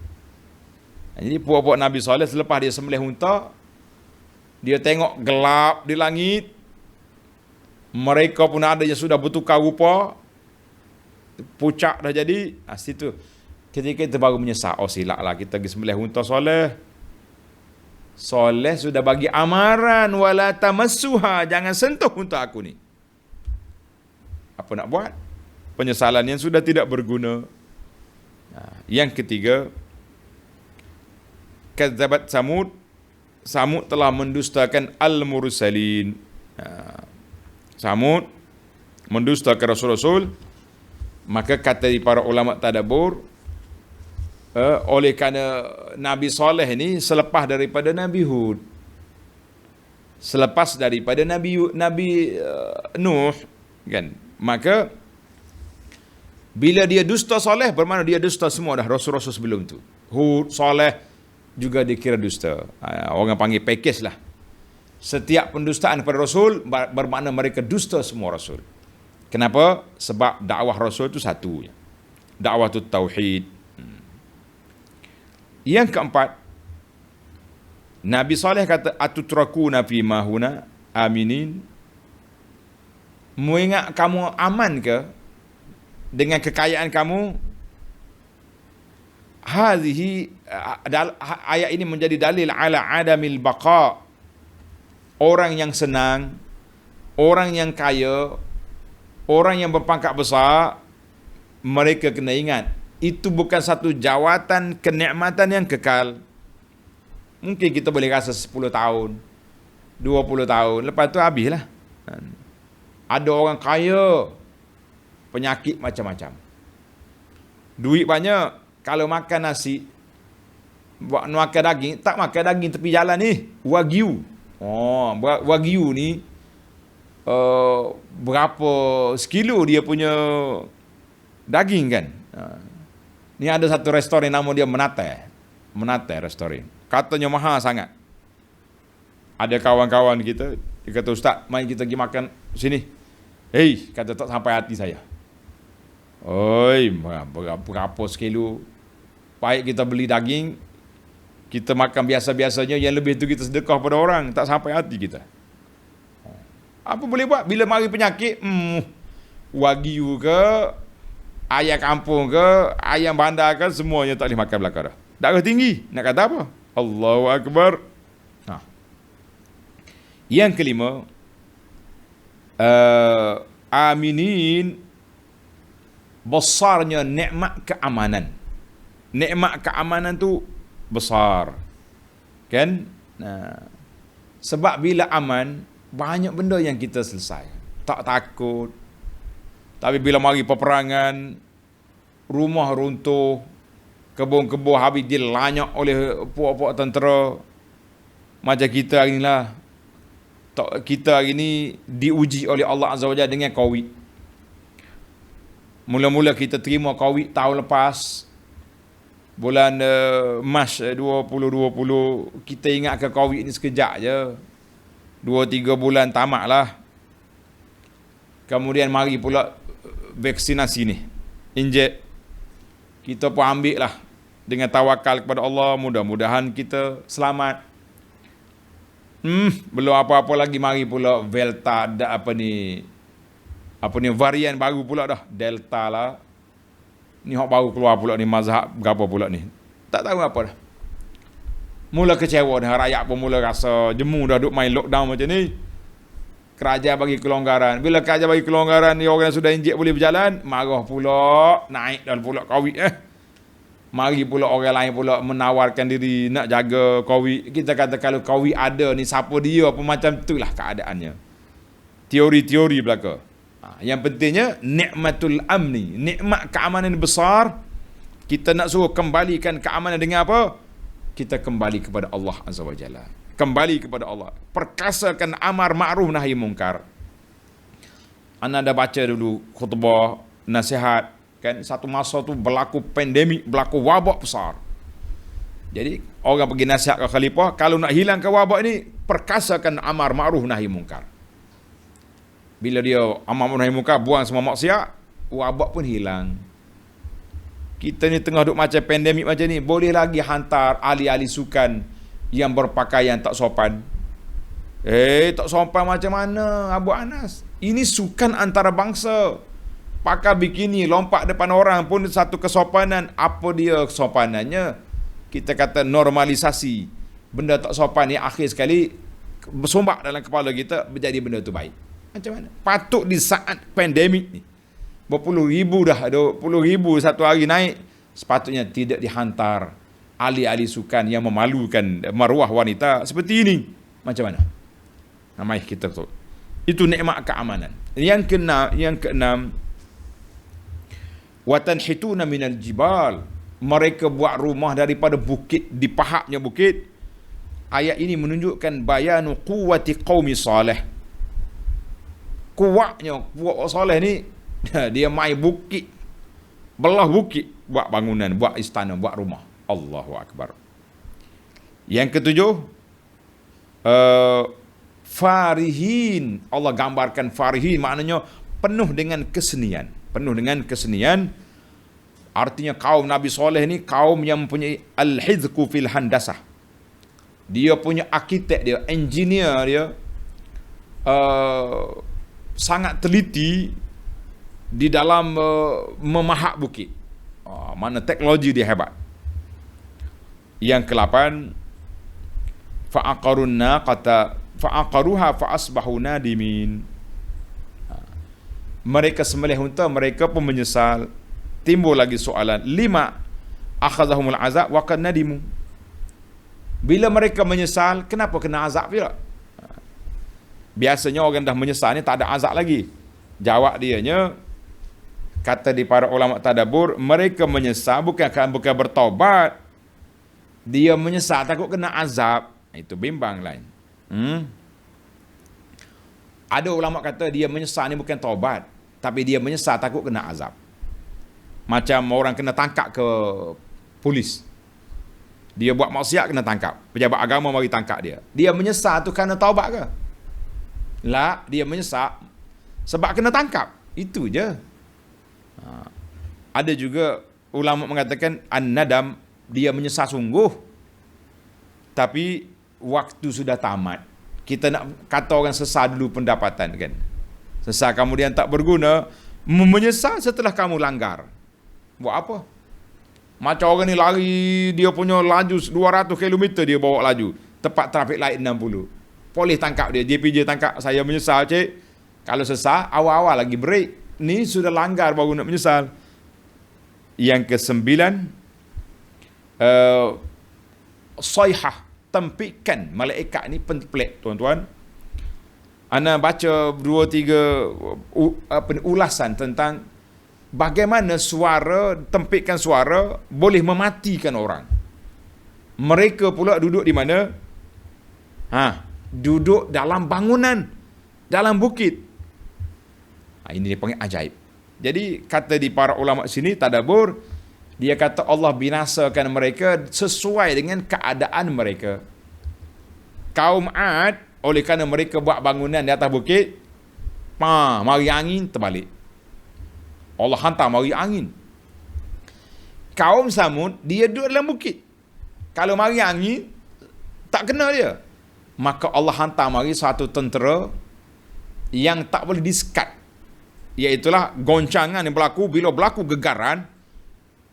Jadi puak-puak Nabi Saleh selepas dia sembelih unta, dia tengok gelap di langit. Mereka pun ada yang sudah bertukar rupa, pucak dah jadi. Situ ketika kita baru menyesal, oh silaplah kita pergi sembelih unta Saleh. Saleh sudah bagi amaran, wala tamassuha, jangan sentuh unta aku ni. Apa nak buat? Penyesalan yang sudah tidak berguna. Yang ketiga, kazzabat Samud. Samud telah mendustakan al-mursalin. Samud mendustakan Rasul-Rasul. Maka kata para ulama tadabbur, oleh kerana Nabi Saleh ini selepas daripada Nabi Hud, selepas daripada Nabi Nuh, kan? Maka Bila dia dusta Saleh, bermakna dia dusta semua dah rasul-rasul sebelum tu. Hud, Saleh juga dikira dusta. Orang panggil package lah. Setiap pendustaan kepada Rasul bermakna mereka dusta semua Rasul. Kenapa? Sebab dakwah Rasul itu satu. Dakwah itu tauhid. Yang keempat, Nabi Saleh kata, atutrakuna fi ma huna aminin. Mu ingat kamu aman ke dengan kekayaan kamu? Ayat ini menjadi dalil ala adamil baqa. Orang yang senang, orang yang kaya, orang yang berpangkat besar, mereka kena ingat, itu bukan satu jawatan kenikmatan yang kekal. Mungkin kita boleh rasa 10 tahun, 20 tahun, lepas tu habislah. Ada orang kaya, penyakit macam-macam. Duit banyak, kalau makan nasi, buat makan daging, tak makan daging tepi jalan ni, wagyu. Wagyu ni berapa sekilo dia punya daging kan. Ni ada satu restoran nama dia Menate restoran. Katanya mahal sangat. Ada kawan-kawan kita, dia kata, Ustaz, mari kita pergi makan sini. Hei, kata, tak sampai hati saya. Oi, berapa sekilo. Baik kita beli daging, kita makan biasa-biasanya, yang lebih tu kita sedekah pada orang, tak sampai hati kita. Apa boleh buat? Bila mari penyakit, wagyu ke, ayam kampung ke, ayam bandar ke, semuanya tak boleh makan belakang dah. Darah tinggi, nak kata apa? Allahu Akbar. Yang kelima, aminin, besarnya nikmat keamanan. Nikmat keamanan tu besar. Kan? Sebab bila aman, banyak benda yang kita selesai. Tak takut. Tapi bila mari peperangan, rumah runtuh, kebun-kebun habis dilanyak oleh puak-puak tentera. Macam kita hari ni lah. Kita hari ni diuji oleh Allah Azza wa Jalla dengan COVID. Mula-mula kita terima COVID tahun lepas, bulan Mac 2020, kita ingat ke COVID ni sekejap je. 2-3 bulan tamat lah. Kemudian mari pula vaksinasi ni, injek. Kita pun ambil lah dengan tawakal kepada Allah. Mudah-mudahan kita selamat. Belum apa-apa lagi mari pula Delta, apa ni varian baru pula dah, Delta lah. Ni hak baru keluar pula ni, mazhab berapa pula ni, tak tahu apa dah. Mula kecewa dah, rakyat pun mula rasa jemu dah duk main lockdown macam ni. Kerajaan bagi kelonggaran. Bila kerajaan bagi kelonggaran ni, orang yang sudah injek boleh berjalan, marah pula, naik dan pula COVID. Mari pula orang lain pula menawarkan diri nak jaga COVID. Kita kata kalau COVID ada ni, siapa dia, apa macam itulah keadaannya. Teori-teori belaka. Yang pentingnya nikmatul amni, nikmat keamanan besar. Kita nak suruh kembalikan keamanan dengan apa? Kita kembali kepada Allah Azza wa Jalla. Kembali kepada Allah. Perkasakan amar ma'ruf nahi mungkar. Anda dah baca dulu khutbah nasihat kan, satu masa tu berlaku pandemik, berlaku wabak besar. Jadi orang pergi nasihat ke khalifah, kalau nak hilangkan wabak ni, perkasakan amar ma'ruf nahi mungkar. Bila dia amar ma'ruf nahi mungkar, buang semua maksiat, wabak pun hilang. Kita ni tengah duk macam pandemik macam ni, boleh lagi hantar ahli-ahli sukan yang berpakaian tak sopan. Tak sopan macam mana Abu Anas? Ini sukan antara bangsa. Pakai bikini, lompat depan orang pun satu kesopanan. Apa dia kesopanannya? Kita kata normalisasi. Benda tak sopan ni akhir sekali bersombak dalam kepala kita, menjadi benda tu baik. Macam mana? Patut di saat pandemik ni, berpuluh ribu dah, 20,000 satu hari naik, sepatutnya tidak dihantar ahli-ahli sukan yang memalukan maruah wanita seperti ini. Macam mana? Namai kita tu. Itu nikmat keamanan. Yang keenam, wa tanhituna minal jibal, mereka buat rumah daripada bukit, di pahaknya bukit. Ayat ini menunjukkan bayanu quwwati qaumi salih. Kuatnya puak salih ni, dia mai bukit belah bukit buat bangunan, buat istana, buat rumah. Allahu Akbar. Yang ketujuh, farihin. Allah gambarkan farihin, maknanya penuh dengan kesenian. Penuh dengan kesenian. Artinya kaum Nabi Soleh ni kaum yang mempunyai al-hidhku fil handasah. Dia punya arkitek dia, engineer dia, sangat teliti di dalam memahak bukit. Mana teknologi dia hebat. Yang ke-8, fa'aqaruha fa'asbahu nadimin. Mereka sembelih unta, mereka pun menyesal. Timbul lagi soalan, lima akhazahumul azab wa qad nadimu. Bila mereka menyesal, kenapa kena azab pula? Biasanya orang dah menyesal ni tak ada azab lagi. Jawab dianya, kata di para ulama tadabbur, mereka menyesal bukan bertaubat. Dia menyesal takut kena azab. Itu bimbang lain. Ada ulama kata dia menyesal ni bukan taubat, tapi dia menyesal takut kena azab. Macam orang kena tangkap ke polis. Dia buat maksiat kena tangkap. Pejabat agama mari tangkap dia. Dia menyesal tu kerana taubat ke? Lah, dia menyesal sebab kena tangkap. Itu je. Ada juga ulama mengatakan an-nadam, dia menyesal sungguh. Tapi waktu sudah tamat. Kita nak kata orang sesal dulu pendapatan kan. Sesal kemudian tak berguna, menyesal setelah kamu langgar. Buat apa? Macam orang ni lari, dia punya laju 200 km dia bawa laju. Tepat trafik light 60. Polis tangkap dia, JPJ tangkap. Saya menyesal cik. Kalau sesal, awal-awal lagi break. Ni sudah langgar baru nak menyesal. Yang ke-9, sayhah, tempikan malaikat ni pelik tuan-tuan. Ana baca 2-3 ulasan tentang bagaimana suara, tempikan suara boleh mematikan orang. Mereka pula duduk di mana? Duduk dalam bangunan, dalam bukit. Ini dia panggil ajaib. Jadi kata di para ulama sini tadabbur, dia kata Allah binasakan mereka sesuai dengan keadaan mereka. Kaum Ad, oleh kerana mereka buat bangunan di atas bukit, mari angin terbalik. Allah hantar mari angin. Kaum Samud, dia duduk dalam bukit. Kalau mari angin, tak kena dia. Maka Allah hantar mari satu tentera yang tak boleh disekat. Iaitulah goncangan yang berlaku bila berlaku gegaran.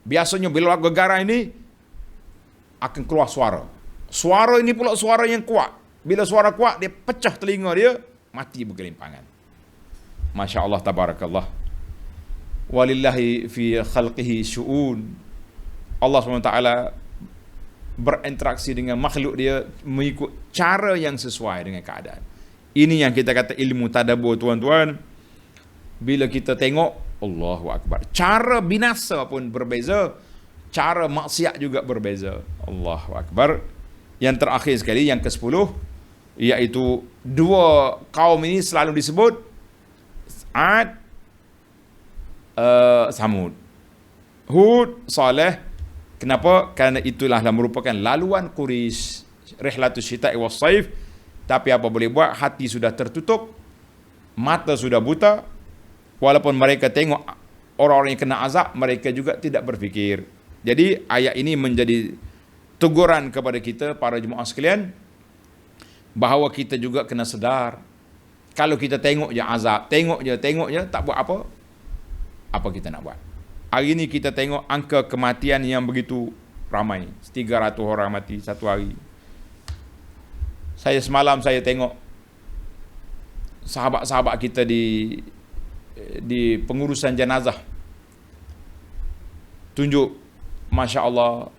Biasanya bila berlaku gegaran ini akan keluar suara. Suara ini pula suara yang kuat. Bila suara kuat, dia pecah telinga dia, mati bergelimpangan. Masya Allah, tabarakallah. Walillahi fi khalqihi syu'un. Allah SWT berinteraksi dengan makhluk dia mengikut cara yang sesuai dengan keadaan. Ini yang kita kata ilmu tadabbur tuan-tuan. Bila kita tengok, Allahu Akbar, cara binasa pun berbeza, cara maksiat juga berbeza. Allahu Akbar. Yang terakhir sekali, yang ke-10, iaitu dua kaum ini selalu disebut Ad, Samud. Hud, Saleh. Kenapa? Kerana itulah merupakan laluan Quraisy, rihlatus syita'i was saif. Tapi apa boleh buat, hati sudah tertutup, mata sudah buta. Walaupun mereka tengok orang-orang yang kena azab, mereka juga tidak berfikir. Jadi ayat ini menjadi teguran kepada kita para jemaah sekalian, bahawa kita juga kena sedar, kalau kita tengok je azab, tengok je, tak buat apa, apa kita nak buat? Hari ini kita tengok angka kematian yang begitu ramai, 300 orang mati satu hari. Semalam saya tengok sahabat-sahabat kita di pengurusan jenazah, tunjuk, Masya Allah,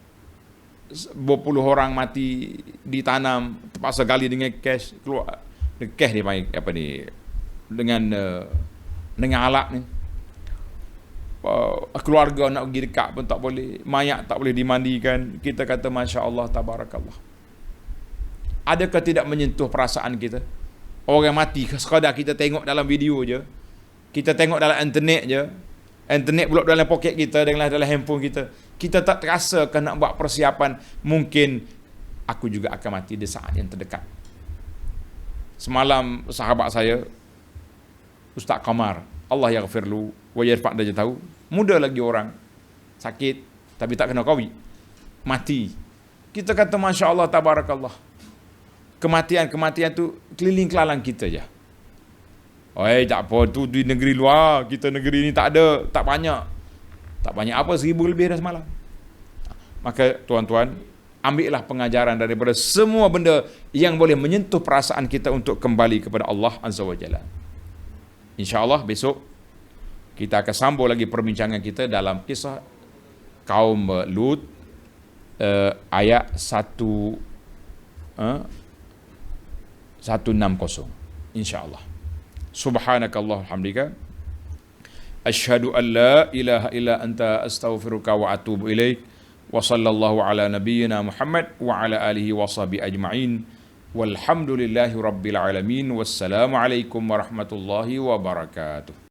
berpuluh orang mati ditanam, terpaksa gali dengan cash, keluar cash dia panggil apa ni, dengan alat ni. Keluarga nak pergi dekat pun tak boleh, mayat tak boleh dimandikan. Kita kata Masya Allah, tabarakallah. Adakah tidak menyentuh perasaan kita? Orang mati sekadar kita tengok dalam video je, kita tengok dalam internet je, internet pula dalam poket kita, dalam handphone kita. Kita tak terasa nak buat persiapan, mungkin aku juga akan mati di saat yang terdekat. Semalam sahabat saya, Ustaz Qamar, Allah yaghfirlu wa yarfa' darajatahu, muda lagi orang, sakit tapi tak kena Covid, mati. Kita kata Masya Allah, tabarakallah. Kematian tu keliling kelalang kita je. Tak apa, tu di negeri luar, kita negeri ni tak ada, tak banyak apa, 1000 lebih dah semalam. Maka tuan-tuan, ambillah pengajaran daripada semua benda yang boleh menyentuh perasaan kita untuk kembali kepada Allah Azza wa Jalla. InsyaAllah besok kita akan sambung lagi perbincangan kita dalam kisah kaum Lut, ayat 160, insyaAllah. Subhanakallah hamdika, asyhadu an la ilaha illa anta astaghfiruka wa atubu ilaik. Wa sallallahu ala nabiyyina Muhammad wa ala alihi wa sahbihi ajma'in. Walhamdulillahi rabbil alamin. Wassalamu alaikum warahmatullahi wabarakatuh.